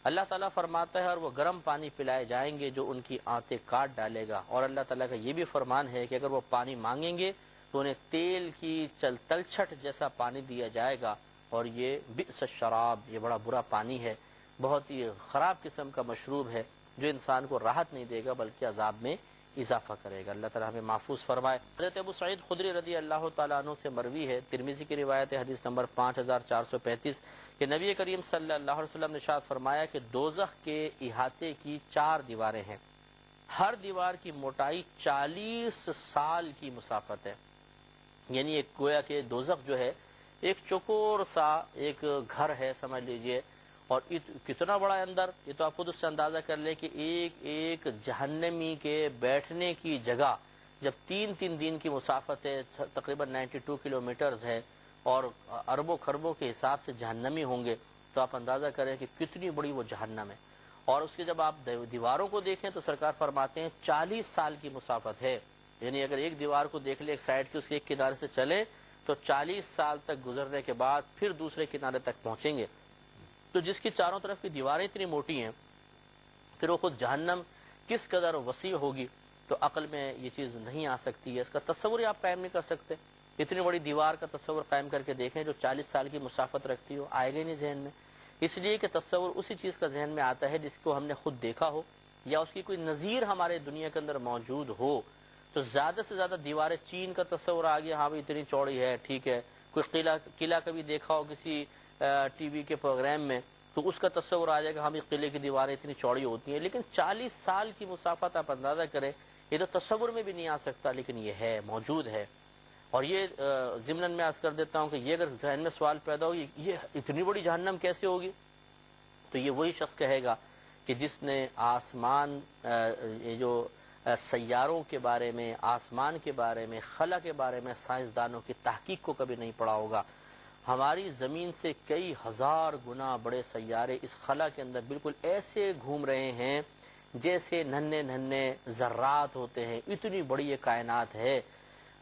[SPEAKER 1] اللہ تعالیٰ فرماتا ہے اور وہ گرم پانی پلائے جائیں گے جو ان کی آنتیں کاٹ ڈالے گا۔ اور اللہ تعالیٰ کا یہ بھی فرمان ہے کہ اگر وہ پانی مانگیں گے تو انہیں تیل کی تلچھٹ جیسا پانی دیا جائے گا، اور یہ بئس الشراب، یہ بڑا برا پانی ہے، بہت ہی خراب قسم کا مشروب ہے جو انسان کو راحت نہیں دے گا بلکہ عذاب میں اضافہ کرے گا۔ اللہ تعالیٰ ہمیں محفوظ فرمائے۔ حضرت ابو سعید خدری رضی اللہ تعالیٰ عنہ سے مروی ہے، ترمذی کی روایت ہے، حدیث نمبر 5435 کہ نبی کریم صلی اللہ علیہ وسلم نے ارشاد فرمایا کہ دوزخ کے احاطے کی 4 دیواریں ہیں، ہر دیوار کی موٹائی 40 سال کی مسافت ہے۔ یعنی ایک گویا کہ دوزخ جو ہے ایک چوکور سا ایک گھر ہے سمجھ لیجئے، اور کتنا بڑا ہے اندر، یہ تو آپ خود اس سے اندازہ کر لیں کہ ایک ایک جہنمی کے بیٹھنے کی جگہ جب 3 دن کی مسافت ہے، تقریباً 92 کلومیٹرز ہے، اور اربوں خربوں کے حساب سے جہنمی ہوں گے، تو آپ اندازہ کریں کہ کتنی بڑی وہ جہنم ہے۔ اور اس کے جب آپ دیواروں کو دیکھیں تو سرکار فرماتے ہیں 40 سال کی مسافت ہے، یعنی اگر ایک دیوار کو دیکھ لیں ایک سائڈ کی، اس کے ایک کنارے سے چلیں تو 40 سال تک گزرنے کے بعد پھر دوسرے کنارے تک پہنچیں گے۔ تو جس کی چاروں طرف کی دیواریں اتنی موٹی ہیں، پھر وہ خود جہنم کس قدر وسیع ہوگی، تو عقل میں یہ چیز نہیں آ سکتی ہے، اس کا تصور ہی آپ قائم نہیں کر سکتے۔ اتنی بڑی دیوار کا تصور قائم کر کے دیکھیں جو 40 سال کی مسافت رکھتی ہو، آئے گا نہیں ذہن میں، اس لیے کہ تصور اسی چیز کا ذہن میں آتا ہے جس کو ہم نے خود دیکھا ہو یا اس کی کوئی نظیر ہمارے دنیا کے اندر موجود ہو۔ تو زیادہ سے زیادہ دیواریں، چین کا تصور آ گیا، ہاں بھی اتنی چوڑی ہے، ٹھیک ہے، کوئی قلعہ کبھی دیکھا ہو کسی ٹی وی کے پروگرام میں تو اس کا تصور آ جائے گا، ہم قلعے کی دیواریں اتنی چوڑی ہوتی ہیں، لیکن 40 سال کی مسافت آپ اندازہ کریں، یہ تو تصور میں بھی نہیں آ سکتا، لیکن یہ ہے، موجود ہے۔ اور یہ ضمن میں عرض کر دیتا ہوں کہ یہ اگر ذہن میں سوال پیدا ہو یہ اتنی بڑی جہنم کیسے ہوگی، تو یہ وہی شخص کہے گا کہ جس نے آسمان، یہ جو سیاروں کے بارے میں، آسمان کے بارے میں، خلا کے بارے میں سائنسدانوں کی تحقیق کو کبھی نہیں پڑھا ہوگا۔ ہماری زمین سے کئی ہزار گنا بڑے سیارے اس خلا کے اندر بالکل ایسے گھوم رہے ہیں جیسے ننھے ننھے ذرات ہوتے ہیں، اتنی بڑی یہ کائنات ہے۔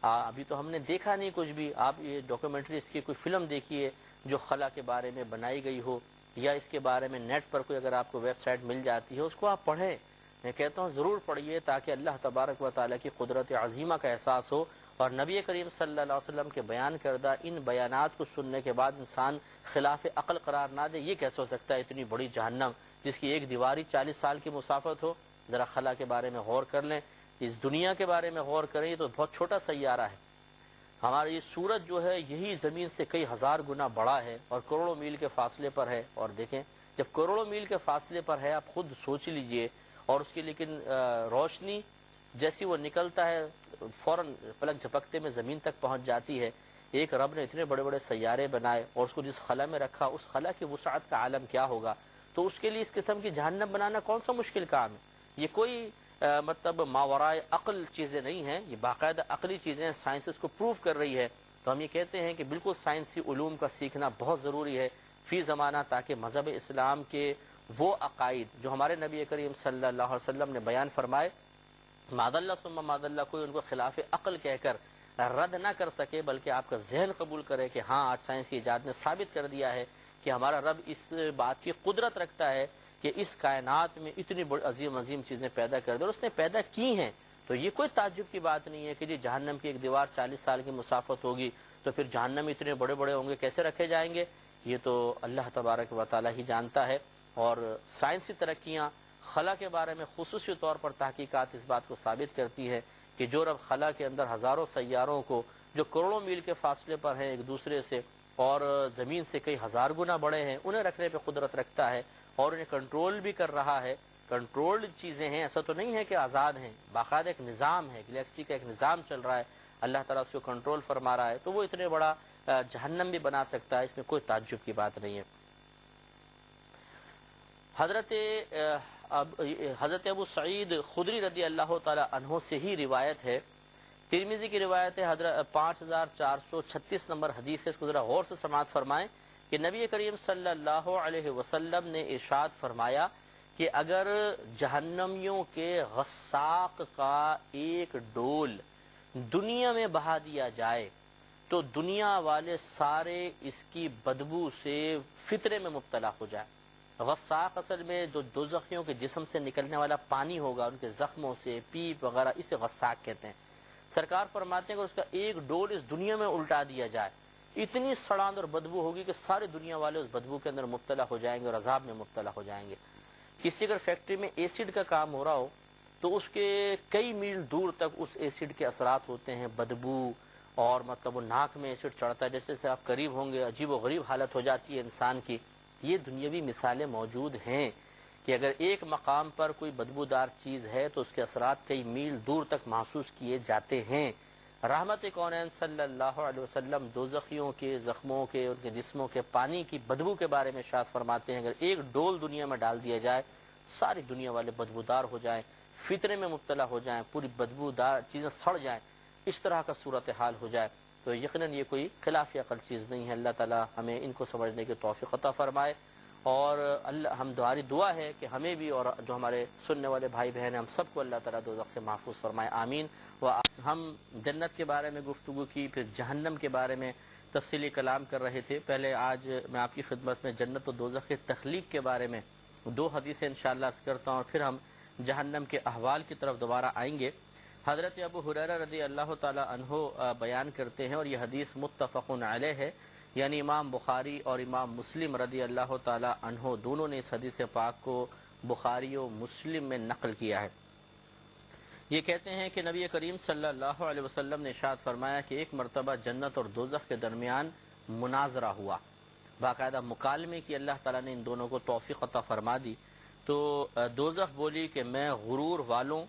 [SPEAKER 1] ابھی تو ہم نے دیکھا نہیں کچھ بھی، آپ یہ ڈاکومنٹری اس کی کوئی فلم دیکھیے جو خلا کے بارے میں بنائی گئی ہو، یا اس کے بارے میں نیٹ پر کوئی اگر آپ کو ویب سائٹ مل جاتی ہے اس کو آپ پڑھیں، میں کہتا ہوں ضرور پڑھیے تاکہ اللہ تبارک و تعالیٰ کی قدرت عظیمہ کا احساس ہو اور نبی کریم صلی اللہ علیہ وسلم کے بیان کردہ ان بیانات کو سننے کے بعد انسان خلاف عقل قرار نہ دے، یہ کیسے ہو سکتا ہے؟ اتنی بڑی جہنم جس کی ایک دیواری 40 سال کی مسافت ہو۔ ذرا خلا کے بارے میں غور کر لیں، اس دنیا کے بارے میں غور کریں، یہ تو بہت چھوٹا سیارہ ہے۔ ہمارا یہ سورج جو ہے یہی زمین سے کئی ہزار گنا بڑا ہے اور کروڑوں میل کے فاصلے پر ہے۔ اور دیکھیں جب کروڑوں میل کے فاصلے پر ہے، آپ خود سوچ لیجئے، اور اس کی لیکن روشنی جیسی وہ نکلتا ہے فوراً پلک جھپکتے میں زمین تک پہنچ جاتی ہے۔ ایک رب نے اتنے بڑے بڑے سیارے بنائے اور اس کو جس خلا میں رکھا، اس خلا کی وسعت کا عالم کیا ہوگا؟ تو اس کے لیے اس قسم کی جہنم بنانا کون سا مشکل کام ہے؟ یہ کوئی مطلب ماورائے عقل چیزیں نہیں ہیں، یہ باقاعدہ عقلی چیزیں ہیں، سائنس اس کو پروف کر رہی ہے۔ تو ہم یہ کہتے ہیں کہ بالکل سائنسی علوم کا سیکھنا بہت ضروری ہے فی زمانہ، تاکہ مذہب اسلام کے وہ عقائد جو ہمارے نبی کریم صلی اللہ علیہ وسلم نے بیان فرمائے، معاذ اللہ ثم معاذ اللہ کوئی ان کو خلاف عقل کہہ کر رد نہ کر سکے، بلکہ آپ کا ذہن قبول کرے کہ ہاں آج سائنسی ایجاد نے ثابت کر دیا ہے کہ ہمارا رب اس بات کی قدرت رکھتا ہے کہ اس کائنات میں اتنی بڑی عظیم عظیم چیزیں پیدا کر دے اور اس نے پیدا کی ہیں۔ تو یہ کوئی تعجب کی بات نہیں ہے کہ جی جہنم کی ایک دیوار 40 سال کی مسافت ہوگی تو پھر جہنم اتنے بڑے بڑے ہوں گے، کیسے رکھے جائیں گے؟ یہ تو اللہ تبارک و تعالی ہی جانتا ہے۔ اور سائنسی ترقیاں خلا کے بارے میں خصوصی طور پر تحقیقات اس بات کو ثابت کرتی ہے کہ جو رب خلا کے اندر ہزاروں سیاروں کو جو کروڑوں میل کے فاصلے پر ہیں ایک دوسرے سے اور زمین سے کئی ہزار گنا بڑے ہیں، انہیں رکھنے پہ قدرت رکھتا ہے اور انہیں کنٹرول بھی کر رہا ہے۔ کنٹرولڈ چیزیں ہیں، ایسا تو نہیں ہے کہ آزاد ہیں، باقاعدہ ایک نظام ہے، گلیکسی کا ایک نظام چل رہا ہے، اللہ تعالیٰ اس کو کنٹرول فرما رہا ہے، تو وہ اتنے بڑا جہنم بھی بنا سکتا ہے، اس میں کوئی تعجب کی بات نہیں ہے۔ حضرت ابو سعید خدری رضی اللہ تعالی عنہ سے ہی روایت ہے، ترمذی کی روایت ہے، حضرت 5436 نمبر حدیث ہے، اس کو ذرا غور سے سماعت فرمائیں کہ نبی کریم صلی اللہ علیہ وسلم نے ارشاد فرمایا کہ اگر جہنمیوں کے غساق کا ایک ڈول دنیا میں بہا دیا جائے تو دنیا والے سارے اس کی بدبو سے فطرے میں مبتلا ہو جائے۔ غساق اصل میں جو دوزخیوں کے جسم سے نکلنے والا پانی ہوگا، ان کے زخموں سے پیپ وغیرہ، اسے غساق کہتے ہیں۔ سرکار فرماتے ہیں کہ اس کا ایک ڈول اس دنیا میں الٹا دیا جائے، اتنی سڑاند اور بدبو ہوگی کہ سارے دنیا والے اس بدبو کے اندر مبتلا ہو جائیں گے اور عذاب میں مبتلا ہو جائیں گے۔ کسی اگر فیکٹری میں ایسڈ کا کام ہو رہا ہو تو اس کے کئی میل دور تک اس ایسڈ کے اثرات ہوتے ہیں، بدبو، اور مطلب وہ ناک میں ایسڈ چڑھتا ہے، جیسے آپ قریب ہوں گے عجیب و غریب حالت ہو جاتی ہے انسان کی۔ یہ دنیاوی مثالیں موجود ہیں کہ اگر ایک مقام پر کوئی بدبودار چیز ہے تو اس کے اثرات کئی میل دور تک محسوس کیے جاتے ہیں۔ رحمت کونین صلی اللہ علیہ وسلم دوزخیوں کے زخموں کے، ان کے جسموں کے پانی کی بدبو کے بارے میں ارشاد فرماتے ہیں اگر ایک ڈول دنیا میں ڈال دیا جائے، ساری دنیا والے بدبودار ہو جائیں، فطرے میں مبتلا ہو جائیں، پوری بدبودار چیزیں سڑ جائیں، اس طرح کا صورتحال ہو جائے، تو یقیناً یہ کوئی خلاف عقل چیز نہیں ہے۔ اللہ تعالی ہمیں ان کو سمجھنے کی توفیق عطا فرمائے، اور ہماری دعا ہے کہ ہمیں بھی اور جو ہمارے سننے والے بھائی بہن ہیں ہم سب کو اللہ تعالیٰ دوزخ سے محفوظ فرمائے، آمین۔ ہم جنت کے بارے میں گفتگو کی، پھر جہنم کے بارے میں تفصیلی کلام کر رہے تھے۔ پہلے آج میں آپ کی خدمت میں جنت و دوزخ کے تخلیق کے بارے میں 2 حدیثیں انشاءاللہ عرض کرتا ہوں، اور پھر ہم جہنم کے احوال کی طرف دوبارہ آئیں گے۔ حضرت ابو ہریرہ رضی اللہ تعالی عنہ بیان کرتے ہیں، اور یہ حدیث متفق علیہ ہے، یعنی امام بخاری اور امام مسلم رضی اللہ تعالی عنہ دونوں نے اس حدیث پاک کو بخاری و مسلم میں نقل کیا ہے۔ یہ کہتے ہیں کہ نبی کریم صلی اللہ علیہ وسلم نے ارشاد فرمایا کہ ایک مرتبہ جنت اور دوزخ کے درمیان مناظرہ ہوا، باقاعدہ مکالمے کی اللہ تعالیٰ نے ان دونوں کو توفیق عطا فرما دی۔ تو دوزخ بولی کہ میں غرور والوں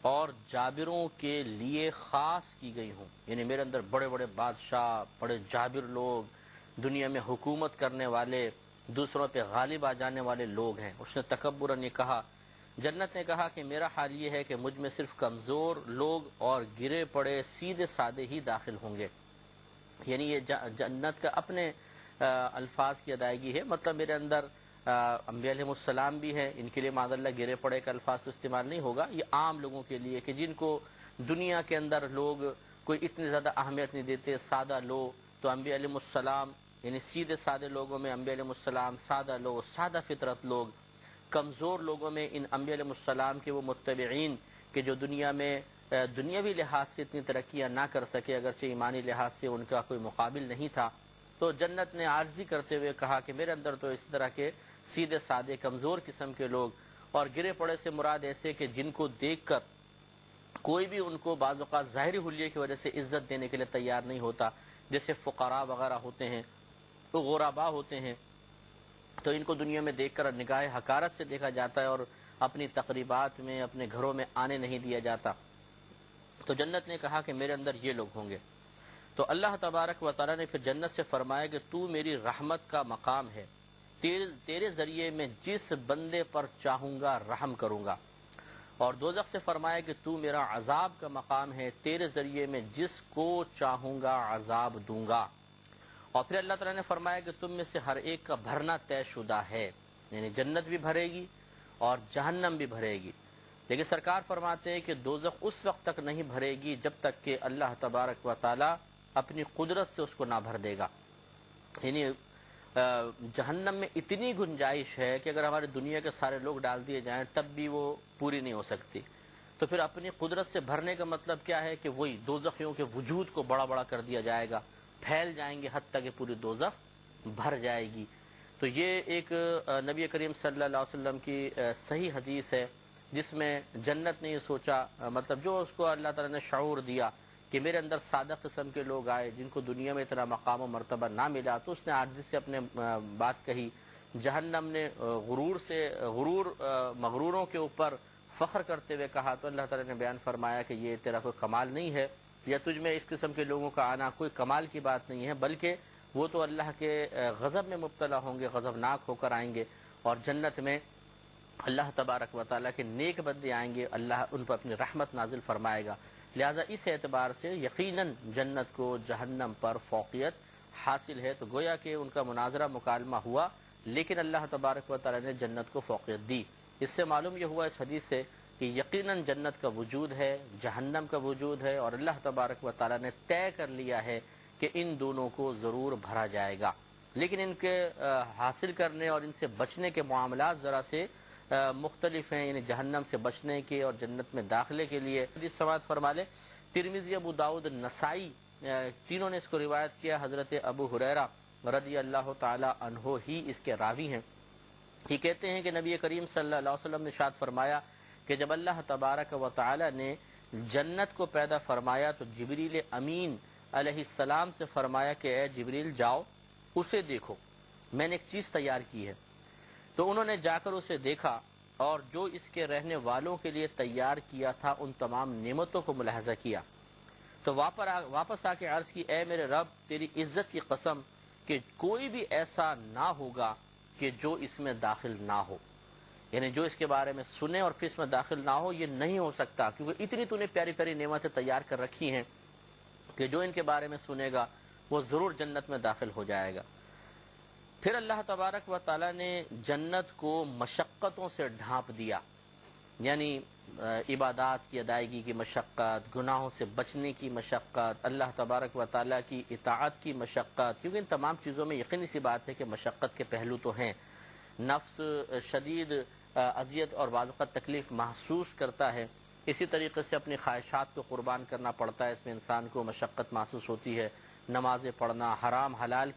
[SPEAKER 1] اور جابروں کے لیے خاص کی گئی ہوں، یعنی میرے اندر بڑے بڑے بادشاہ، بڑے جابر لوگ، دنیا میں حکومت کرنے والے، دوسروں پہ غالب آ جانے والے لوگ ہیں۔ اس نے تکبراً یہ کہا۔ جنت نے کہا کہ میرا حال یہ ہے کہ مجھ میں صرف کمزور لوگ اور گرے پڑے سیدھے سادے ہی داخل ہوں گے، یعنی یہ جنت کا اپنے الفاظ کی ادائیگی ہے، مطلب میرے اندر انبیاء علیہ السلام بھی ہیں، ان کے لیے معاذ اللہ گرے پڑے کا الفاظ تو استعمال نہیں ہوگا، یہ عام لوگوں کے لیے کہ جن کو دنیا کے اندر لوگ کوئی اتنی زیادہ اہمیت نہیں دیتے، سادہ لوگ، تو انبیاء علیہ السلام یعنی سیدھے سادے لوگوں میں انبیاء علیہ السلام، سادہ لوگ، سادہ فطرت لوگ، کمزور لوگوں میں ان انبیاء علیہ السلام کے وہ متبعین کہ جو دنیا میں دنیاوی لحاظ سے اتنی ترقیاں نہ کر سکے، اگرچہ ایمانی لحاظ سے ان کا کوئی مقابل نہیں تھا، تو جنت نے عاجزی کرتے ہوئے کہا کہ میرے اندر تو اس طرح کے سیدھے سادے کمزور قسم کے لوگ، اور گرے پڑے سے مراد ایسے کہ جن کو دیکھ کر کوئی بھی ان کو بعض اوقات ظاہری حلیے کی وجہ سے عزت دینے کے لیے تیار نہیں ہوتا، جیسے فقراء وغیرہ ہوتے ہیں، غرباء ہوتے ہیں، تو ان کو دنیا میں دیکھ کر نگاہ حقارت سے دیکھا جاتا ہے اور اپنی تقریبات میں، اپنے گھروں میں آنے نہیں دیا جاتا۔ تو جنت نے کہا کہ میرے اندر یہ لوگ ہوں گے۔ تو اللہ تبارک و تعالیٰ نے پھر جنت سے فرمایا کہ تو میری رحمت کا مقام ہے، تیرے ذریعے میں جس بندے پر چاہوں گا رحم کروں گا، اور دوزخ سے فرمایا کہ تو میرا عذاب کا مقام ہے، تیرے ذریعے میں جس کو چاہوں گا عذاب دوں گا۔ اور پھر اللہ تعالیٰ نے فرمایا کہ تم میں سے ہر ایک کا بھرنا طے شدہ ہے، یعنی جنت بھی بھرے گی اور جہنم بھی بھرے گی، لیکن سرکار فرماتے ہیں کہ دوزخ اس وقت تک نہیں بھرے گی جب تک کہ اللہ تبارک و تعالیٰ اپنی قدرت سے اس کو نہ بھر دے گا۔ یعنی جہنم میں اتنی گنجائش ہے کہ اگر ہماری دنیا کے سارے لوگ ڈال دیے جائیں تب بھی وہ پوری نہیں ہو سکتی، تو پھر اپنی قدرت سے بھرنے کا مطلب کیا ہے کہ وہی دوزخیوں کے وجود کو بڑا بڑا کر دیا جائے گا، پھیل جائیں گے حتیٰ کہ پوری دوزخ بھر جائے گی۔ تو یہ ایک نبی کریم صلی اللہ علیہ وسلم کی صحیح حدیث ہے، جس میں جنت نے یہ سوچا، مطلب جو اس کو اللہ تعالیٰ نے شعور دیا کہ میرے اندر سادہ قسم کے لوگ آئے جن کو دنیا میں اتنا مقام و مرتبہ نہ ملا، تو اس نے عاجزی سے اپنے بات کہی۔ جہنم نے مغروروں کے اوپر فخر کرتے ہوئے کہا، تو اللہ تعالیٰ نے بیان فرمایا کہ یہ تیرا کوئی کمال نہیں ہے، یا تجھ میں اس قسم کے لوگوں کا آنا کوئی کمال کی بات نہیں ہے، بلکہ وہ تو اللہ کے غضب میں مبتلا ہوں گے، غضبناک ہو کر آئیں گے، اور جنت میں اللہ تبارک و تعالیٰ کے نیک بندے آئیں گے، اللہ ان پر اپنی رحمت نازل فرمائے گا۔ لہذا اس اعتبار سے یقیناً جنت کو جہنم پر فوقیت حاصل ہے۔ تو گویا کہ ان کا مناظرہ مکالمہ ہوا، لیکن اللہ تبارک و تعالیٰ نے جنت کو فوقیت دی۔ اس سے معلوم یہ ہوا اس حدیث سے کہ یقیناً جنت کا وجود ہے، جہنم کا وجود ہے، اور اللہ تبارک و تعالیٰ نے طے کر لیا ہے کہ ان دونوں کو ضرور بھرا جائے گا، لیکن ان کے حاصل کرنے اور ان سے بچنے کے معاملات ذرا سے مختلف ہیں، یعنی جہنم سے بچنے کے اور جنت میں داخلے کے لیے حدیث سماعت فرما لیں۔ ترمذی، ابو داؤد، نسائی تینوں نے اس کو روایت کیا۔ حضرت ابو ہریرہ رضی اللہ تعالی عنہ ہی اس کے راوی ہیں۔ یہ کہتے ہیں کہ نبی کریم صلی اللہ علیہ وسلم نے ارشاد فرمایا کہ جب اللہ تبارک و تعالی نے جنت کو پیدا فرمایا تو جبریل امین علیہ السلام سے فرمایا کہ اے جبریل جاؤ اسے دیکھو، میں نے ایک چیز تیار کی ہے۔ تو انہوں نے جا کر اسے دیکھا اور جو اس کے رہنے والوں کے لیے تیار کیا تھا ان تمام نعمتوں کو ملاحظہ کیا، تو واپس آ کے عرض کی اے میرے رب تیری عزت کی قسم کہ کوئی بھی ایسا نہ ہوگا کہ جو اس میں داخل نہ ہو، یعنی جو اس کے بارے میں سنے اور پھر اس میں داخل نہ ہو، یہ نہیں ہو سکتا، کیونکہ اتنی تو نے پیاری پیاری نعمتیں تیار کر رکھی ہیں کہ جو ان کے بارے میں سنے گا وہ ضرور جنت میں داخل ہو جائے گا۔ پھر اللہ تبارک و تعالیٰ نے جنت کو مشقتوں سے ڈھانپ دیا، یعنی عبادات کی ادائیگی کی مشقت، گناہوں سے بچنے کی مشقت، اللہ تبارک و تعالیٰ کی اطاعت کی مشقت، کیونکہ ان تمام چیزوں میں یقینی سی بات ہے کہ مشقت کے پہلو تو ہیں۔ نفس شدید اذیت اور بعض اوقات تکلیف محسوس کرتا ہے، اسی طریقے سے اپنی خواہشات کو قربان کرنا پڑتا ہے، اس میں انسان کو مشقت محسوس ہوتی ہے۔ نمازیں پڑھنا، حلال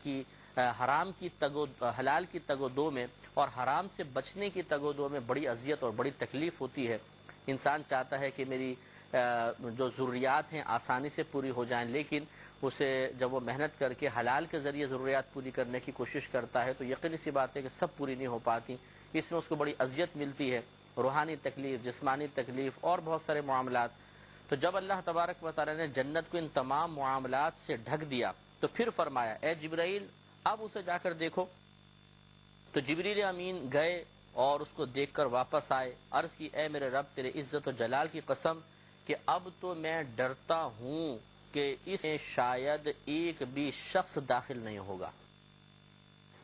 [SPEAKER 1] کی تگ و دو میں اور حرام سے بچنے کی تگ و دو میں بڑی اذیت اور بڑی تکلیف ہوتی ہے۔ انسان چاہتا ہے کہ میری جو ضروریات ہیں آسانی سے پوری ہو جائیں، لیکن اسے جب وہ محنت کر کے حلال کے ذریعے ضروریات پوری کرنے کی کوشش کرتا ہے تو یقینی سی بات ہے کہ سب پوری نہیں ہو پاتی، اس میں اس کو بڑی اذیت ملتی ہے، روحانی تکلیف، جسمانی تکلیف اور بہت سارے معاملات۔ تو جب اللہ تبارک و تعالی نے جنت کو ان تمام معاملات سے ڈھک دیا تو پھر فرمایا اے جبرائیل اب اسے جا کر دیکھو۔ تو جبریل امین گئے اور اس کو دیکھ کر واپس آئے، عرض کی اے میرے رب تیرے عزت و جلال کی قسم کہ اب تو میں ڈرتا ہوں کہ اس میں شاید ایک بھی شخص داخل نہیں ہوگا۔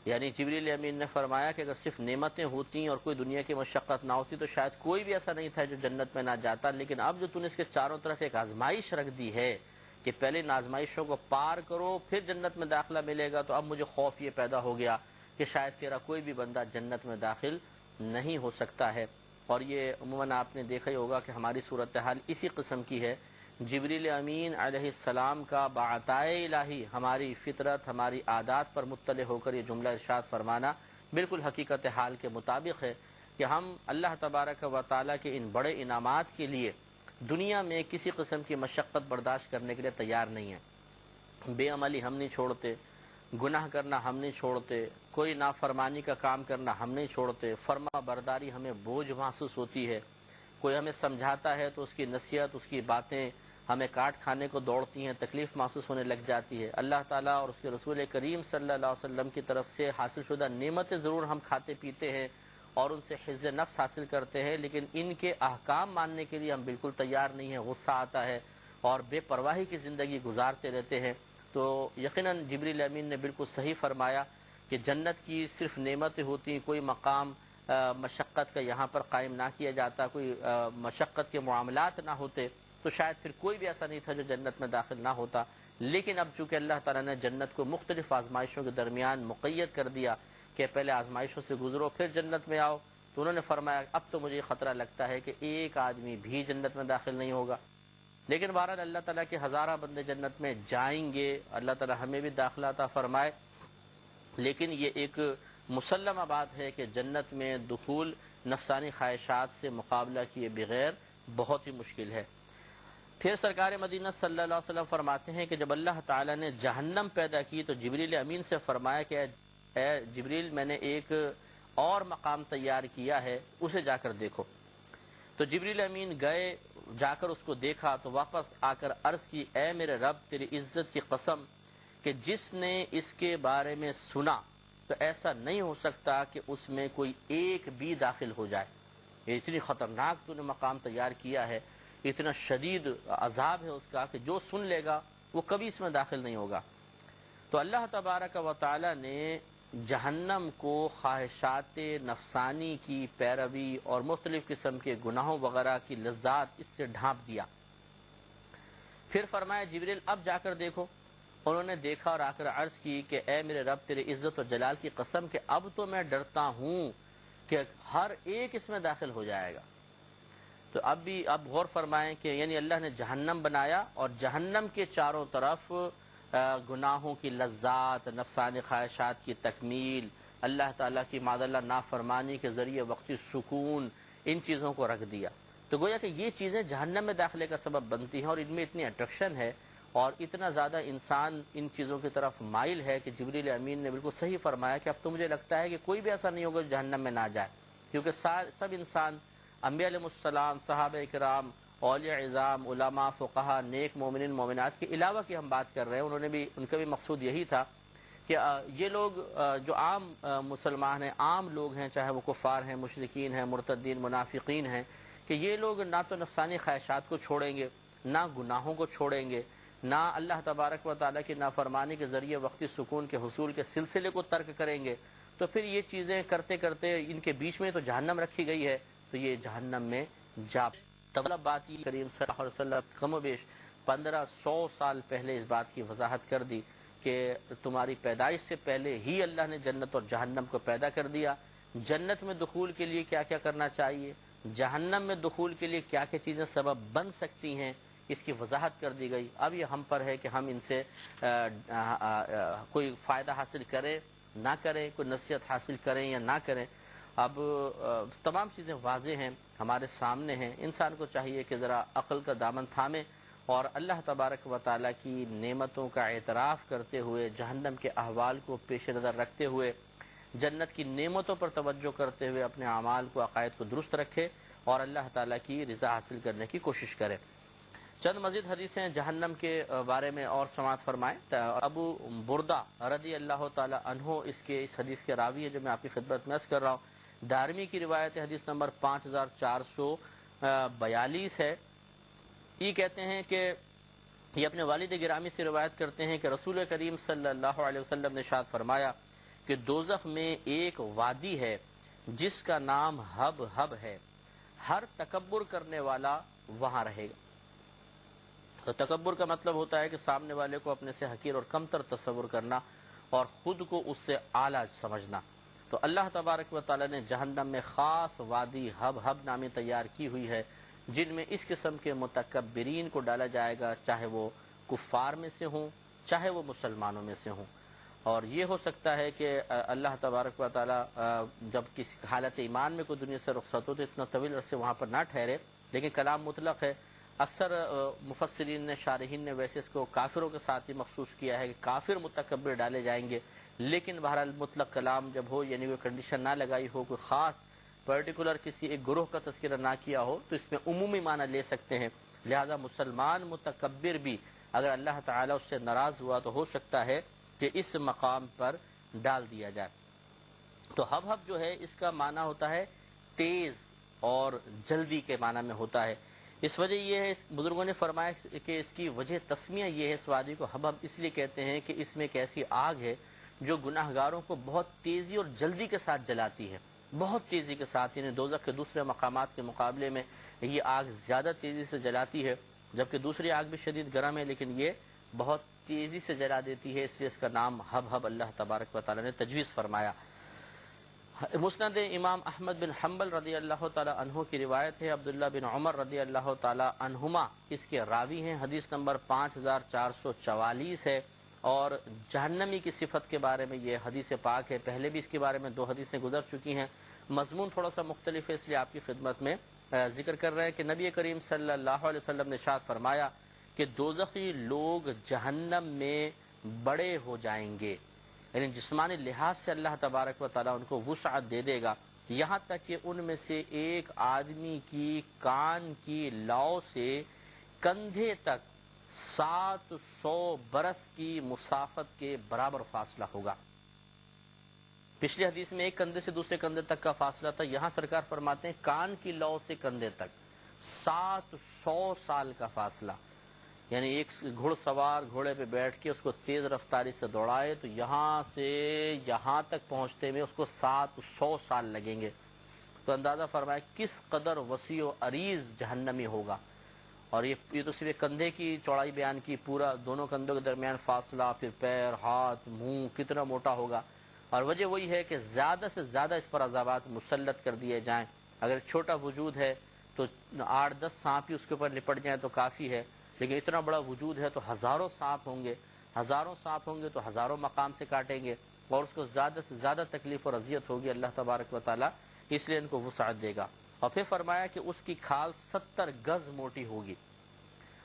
[SPEAKER 1] یعنی جبریل امین نے فرمایا کہ اگر صرف نعمتیں ہوتی اور کوئی دنیا کی مشقت نہ ہوتی تو شاید کوئی بھی ایسا نہیں تھا جو جنت میں نہ جاتا، لیکن اب جو تو نے اس کے چاروں طرف ایک آزمائش رکھ دی ہے کہ پہلے ان آزمائشوں کو پار کرو پھر جنت میں داخلہ ملے گا، تو اب مجھے خوف یہ پیدا ہو گیا کہ شاید تیرا کوئی بھی بندہ جنت میں داخل نہیں ہو سکتا ہے۔ اور یہ عموماً آپ نے دیکھا ہی ہوگا کہ ہماری صورتحال اسی قسم کی ہے۔ جبریل امین علیہ السلام کا بعطائے الہی ہماری فطرت، ہماری عادات پر مطلع ہو کر یہ جملہ ارشاد فرمانا بالکل حقیقت حال کے مطابق ہے کہ ہم اللہ تبارک و تعالیٰ کے ان بڑے انعامات کے لیے دنیا میں کسی قسم کی مشقت برداشت کرنے کے لیے تیار نہیں ہیں۔ بے عملی ہم نہیں چھوڑتے، گناہ کرنا ہم نہیں چھوڑتے، کوئی نافرمانی کا کام کرنا ہم نہیں چھوڑتے، فرما برداری ہمیں بوجھ محسوس ہوتی ہے، کوئی ہمیں سمجھاتا ہے تو اس کی نصیحت، اس کی باتیں ہمیں کاٹ کھانے کو دوڑتی ہیں، تکلیف محسوس ہونے لگ جاتی ہے۔ اللہ تعالیٰ اور اس کے رسول کریم صلی اللہ علیہ وسلم کی طرف سے حاصل شدہ نعمتیں ضرور ہم کھاتے پیتے ہیں اور ان سے حفظ نفس حاصل کرتے ہیں، لیکن ان کے احکام ماننے کے لیے ہم بالکل تیار نہیں ہیں، غصہ آتا ہے اور بے پرواہی کی زندگی گزارتے رہتے ہیں۔ تو یقیناً جبریل امین نے بالکل صحیح فرمایا کہ جنت کی صرف نعمتیں ہوتی، کوئی مقام مشقت کا یہاں پر قائم نہ کیا جاتا، کوئی مشقت کے معاملات نہ ہوتے تو شاید پھر کوئی بھی ایسا نہیں تھا جو جنت میں داخل نہ ہوتا۔ لیکن اب چونکہ اللہ تعالیٰ نے جنت کو مختلف آزمائشوں کے درمیان مقید کر دیا کہ پہلے آزمائشوں سے گزرو پھر جنت میں آؤ، تو انہوں نے فرمایا اب تو مجھے خطرہ لگتا ہے کہ ایک آدمی بھی جنت میں داخل نہیں ہوگا۔ لیکن بہرحال اللہ تعالیٰ کے ہزارہ بندے جنت میں جائیں گے، اللہ تعالیٰ ہمیں بھی داخلہ عطا فرمائے۔ لیکن یہ ایک مسلمہ بات ہے کہ جنت میں دخول نفسانی خواہشات سے مقابلہ کیے بغیر بہت ہی مشکل ہے۔ پھر سرکار مدینہ صلی اللہ علیہ وسلم فرماتے ہیں کہ جب اللہ تعالیٰ نے جہنم پیدا کی تو جبریل امین سے فرمایا کہ اے جبریل، میں نے ایک اور مقام تیار کیا ہے، اسے جا کر دیکھو۔ تو جبریل امین گئے، جا کر اس کو دیکھا تو واپس آ کر عرض کی اے میرے رب، تیری عزت کی قسم کہ جس نے اس کے بارے میں سنا تو ایسا نہیں ہو سکتا کہ اس میں کوئی ایک بھی داخل ہو جائے۔ یہ اتنی خطرناک تو نے مقام تیار کیا ہے، اتنا شدید عذاب ہے اس کا کہ جو سن لے گا وہ کبھی اس میں داخل نہیں ہوگا۔ تو اللہ تبارک و تعالی نے جہنم کو خواہشات نفسانی کی پیروی اور مختلف قسم کے گناہوں وغیرہ کی لذات اس سے ڈھانپ دیا۔ پھر فرمایا جبریل اب جا کر دیکھو۔ انہوں نے دیکھا اور آ کر عرض کی کہ اے میرے رب، تیرے عزت و جلال کی قسم کہ اب تو میں ڈرتا ہوں کہ ہر ایک اس میں داخل ہو جائے گا۔ تو اب غور فرمائیں کہ یعنی اللہ نے جہنم بنایا اور جہنم کے چاروں طرف گناہوں کی لذات، نفسانی خواہشات کی تکمیل، اللہ تعالیٰ کی معاذ اللہ نافرمانی کے ذریعے وقتی سکون، ان چیزوں کو رکھ دیا۔ تو گویا کہ یہ چیزیں جہنم میں داخلے کا سبب بنتی ہیں اور ان میں اتنی اٹریکشن ہے اور اتنا زیادہ انسان ان چیزوں کی طرف مائل ہے کہ جبریل امین نے بالکل صحیح فرمایا کہ اب تو مجھے لگتا ہے کہ کوئی بھی ایسا نہیں ہوگا جو جہنم میں نہ جائے، کیونکہ سب انسان، انبیاء علیہ السلام، صحابہ کرام، اولیاء عظام، علماء، فقہا، نیک مومنین مومنات کے علاوہ کی ہم بات کر رہے ہیں، ان کا بھی مقصود یہی تھا کہ یہ لوگ جو عام مسلمان ہیں، عام لوگ ہیں، چاہے وہ کفار ہیں، مشرکین ہیں، مرتدین، منافقین ہیں، کہ یہ لوگ نہ تو نفسانی خواہشات کو چھوڑیں گے، نہ گناہوں کو چھوڑیں گے، نہ اللہ تبارک و تعالیٰ کی نافرمانی کے ذریعے وقتی سکون کے حصول کے سلسلے کو ترک کریں گے۔ تو پھر یہ چیزیں کرتے کرتے ان کے بیچ میں تو جہنم رکھی گئی ہے، تو یہ جہنم میں جا طلب بات یہ کریم صلی اللہ علیہ وسلم کم و بیش 1500 سال پہلے اس بات کی وضاحت کر دی کہ تمہاری پیدائش سے پہلے ہی اللہ نے جنت اور جہنم کو پیدا کر دیا۔ جنت میں دخول کے لیے کیا کیا کرنا چاہیے، جہنم میں دخول کے لیے کیا کیا چیزیں سبب بن سکتی ہیں، اس کی وضاحت کر دی گئی۔ اب یہ ہم پر ہے کہ ہم ان سے کوئی فائدہ حاصل کریں نہ کریں، کوئی نصیحت حاصل کریں یا نہ کریں۔ اب تمام چیزیں واضح ہیں، ہمارے سامنے ہیں۔ انسان کو چاہیے کہ ذرا عقل کا دامن تھامے اور اللہ تبارک و تعالیٰ کی نعمتوں کا اعتراف کرتے ہوئے، جہنم کے احوال کو پیش نظر رکھتے ہوئے، جنت کی نعمتوں پر توجہ کرتے ہوئے اپنے اعمال کو، عقائد کو درست رکھے اور اللہ تعالیٰ کی رضا حاصل کرنے کی کوشش کرے۔ چند مزید حدیثیں جہنم کے بارے میں اور سماعت فرمائیں۔ ابو بردہ رضی اللہ تعالی عنہ اس حدیث کے راوی ہے جو میں آپ کی خدمت میں عرض کر رہا ہوں۔ دارمی کی روایت حدیث نمبر 5442 ہے۔ یہ کہتے ہیں کہ یہ اپنے والد گرامی سے روایت کرتے ہیں کہ رسول کریم صلی اللہ علیہ وسلم نے ارشاد فرمایا کہ دوزخ میں ایک وادی ہے جس کا نام ہب ہے، ہر تکبر کرنے والا وہاں رہے گا۔ تو تکبر کا مطلب ہوتا ہے کہ سامنے والے کو اپنے سے حقیر اور کمتر تصور کرنا اور خود کو اس سے اعلیٰ سمجھنا۔ تو تو اللہ تبارک و تعالی نے جہنم میں خاص وادی ہب ہب نامی تیار کی ہوئی ہے، جن میں اس قسم کے متکبرین کو ڈالا جائے گا، چاہے وہ کفار میں سے ہوں چاہے وہ مسلمانوں میں سے ہوں۔ اور یہ ہو سکتا ہے کہ اللہ تبارک و تعالی جب کسی حالت ایمان میں کوئی دنیا سے رخصت ہو تو اتنا طویل عرصے وہاں پر نہ ٹھہرے، لیکن کلام مطلق ہے۔ اکثر مفسرین نے شارحین نے ویسے اس کو کافروں کے ساتھ ہی مخصوص کیا ہے کہ کافر متکبر ڈالے جائیں گے، لیکن بہرحال مطلق کلام جب ہو، یعنی کوئی کنڈیشن نہ لگائی ہو، کوئی خاص پرٹیکولر کسی ایک گروہ کا تذکرہ نہ کیا ہو، تو اس میں عمومی معنی لے سکتے ہیں۔ لہذا مسلمان متکبر بھی اگر اللہ تعالیٰ اس سے ناراض ہوا تو ہو سکتا ہے کہ اس مقام پر ڈال دیا جائے۔ تو ہب ہب جو ہے اس کا معنی ہوتا ہے تیز اور جلدی کے معنی میں ہوتا ہے۔ اس وجہ یہ ہے، بزرگوں نے فرمایا کہ اس کی وجہ تسمیہ یہ ہے، اس وادی کو ہب ہب اس لیے کہتے ہیں کہ اس میں ایک ایسی آگ ہے جو گناہ گاروں کو بہت تیزی اور جلدی کے ساتھ جلاتی ہے، بہت تیزی کے ساتھ، یعنی دوزخ کے دوسرے مقامات کے مقابلے میں یہ آگ زیادہ تیزی سے جلاتی ہے، جبکہ دوسری آگ بھی شدید گرم ہے لیکن یہ بہت تیزی سے جلا دیتی ہے، اس لیے اس کا نام ہب ہب اللہ تبارک و تعالی نے تجویز فرمایا۔ مسند امام احمد بن حنبل رضی اللہ تعالی عنہ کی روایت ہے، عبداللہ بن عمر رضی اللہ تعالی عنہما اس کے راوی ہیں، حدیث نمبر 5444 ہے، اور جہنمی کی صفت کے بارے میں یہ حدیث پاک ہے۔ پہلے بھی اس کے بارے میں 2 حدیثیں گزر چکی ہیں، مضمون تھوڑا سا مختلف ہے، اس لیے آپ کی خدمت میں ذکر کر رہے ہیں کہ نبی کریم صلی اللہ علیہ وسلم نے ارشاد فرمایا کہ دوزخی لوگ جہنم میں بڑے ہو جائیں گے، یعنی جسمانی لحاظ سے اللہ تبارک و تعالیٰ ان کو وسعت دے دے گا، یہاں تک کہ ان میں سے ایک آدمی کی کان کی لو سے کندھے تک 700 برس کی مسافت کے برابر فاصلہ ہوگا۔ پچھلی حدیث میں ایک کندھے سے دوسرے کندھے تک کا فاصلہ تھا، یہاں سرکار فرماتے ہیں کان کی لو سے کندھے تک 700 سال کا فاصلہ، یعنی ایک گھڑ سوار گھوڑے پہ بیٹھ کے اس کو تیز رفتاری سے دوڑائے تو یہاں سے یہاں تک پہنچتے میں اس کو 700 سال لگیں گے۔ تو اندازہ فرمایا کس قدر وسیع و عریض جہنمی ہوگا، اور یہ تو صرف کندھے کی چوڑائی بیان کی، پورا دونوں کندھوں کے درمیان فاصلہ، پھر پیر، ہاتھ، منہ کتنا موٹا ہوگا۔ اور وجہ وہی ہے کہ زیادہ سے زیادہ اس پر عذابات مسلط کر دیے جائیں۔ اگر چھوٹا وجود ہے تو 8-10 سانپ ہی اس کے اوپر لپٹ جائیں تو کافی ہے، لیکن اتنا بڑا وجود ہے تو ہزاروں سانپ ہوں گے، تو ہزاروں مقام سے کاٹیں گے، اور اس کو زیادہ سے زیادہ تکلیف اور اذیت ہوگی۔ اللہ تبارک و تعالیٰ اس لیے ان کو وسعت دے گا۔ اور پھر فرمایا کہ اس کی کھال 70 گز موٹی ہوگی،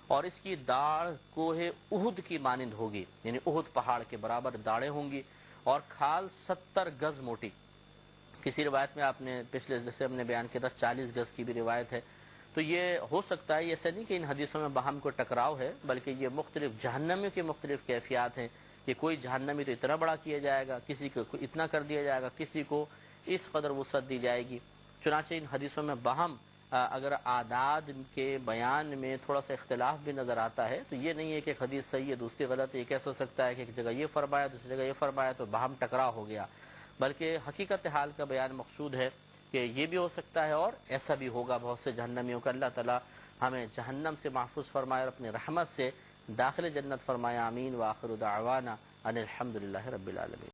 [SPEAKER 1] اور اس کی داڑھ کوہ احد کی مانند ہوگی، یعنی احد پہاڑ کے برابر داڑھیں ہوں گی، اور کھال 70 گز موٹی۔ کسی روایت میں آپ نے پچھلے جیسے ہم نے بیان کیا تھا 40 گز کی بھی روایت ہے۔ تو یہ ہو سکتا ہے، ایسا نہیں کہ ان حدیثوں میں باہم کو ٹکراؤ ہے، بلکہ یہ مختلف جہنمیوں کی مختلف کیفیات ہیں کہ کوئی جہنمی تو اتنا بڑا کیا جائے گا، کسی کو اتنا کر دیا جائے گا، کسی کو اس قدر وسعت دی جائے گی۔ چنانچہ ان حدیثوں میں باہم اگر اعداد کے بیان میں تھوڑا سا اختلاف بھی نظر آتا ہے تو یہ نہیں ہے کہ ایک حدیث صحیح ہے دوسری غلط ہے۔ یہ کیسے ہو سکتا ہے کہ ایک جگہ یہ فرمایا دوسری جگہ یہ فرمایا تو باہم ٹکراؤ ہو گیا، بلکہ حقیقت حال کا بیان مقصود ہے کہ یہ بھی ہو سکتا ہے اور ایسا بھی ہوگا بہت سے جہنمیوں کا۔ اللہ تعالی ہمیں جہنم سے محفوظ فرمائے اور اپنی رحمت سے داخل جنت فرمائے، آمین۔ وآخر دعوانا ان الحمد للہ رب العالمین۔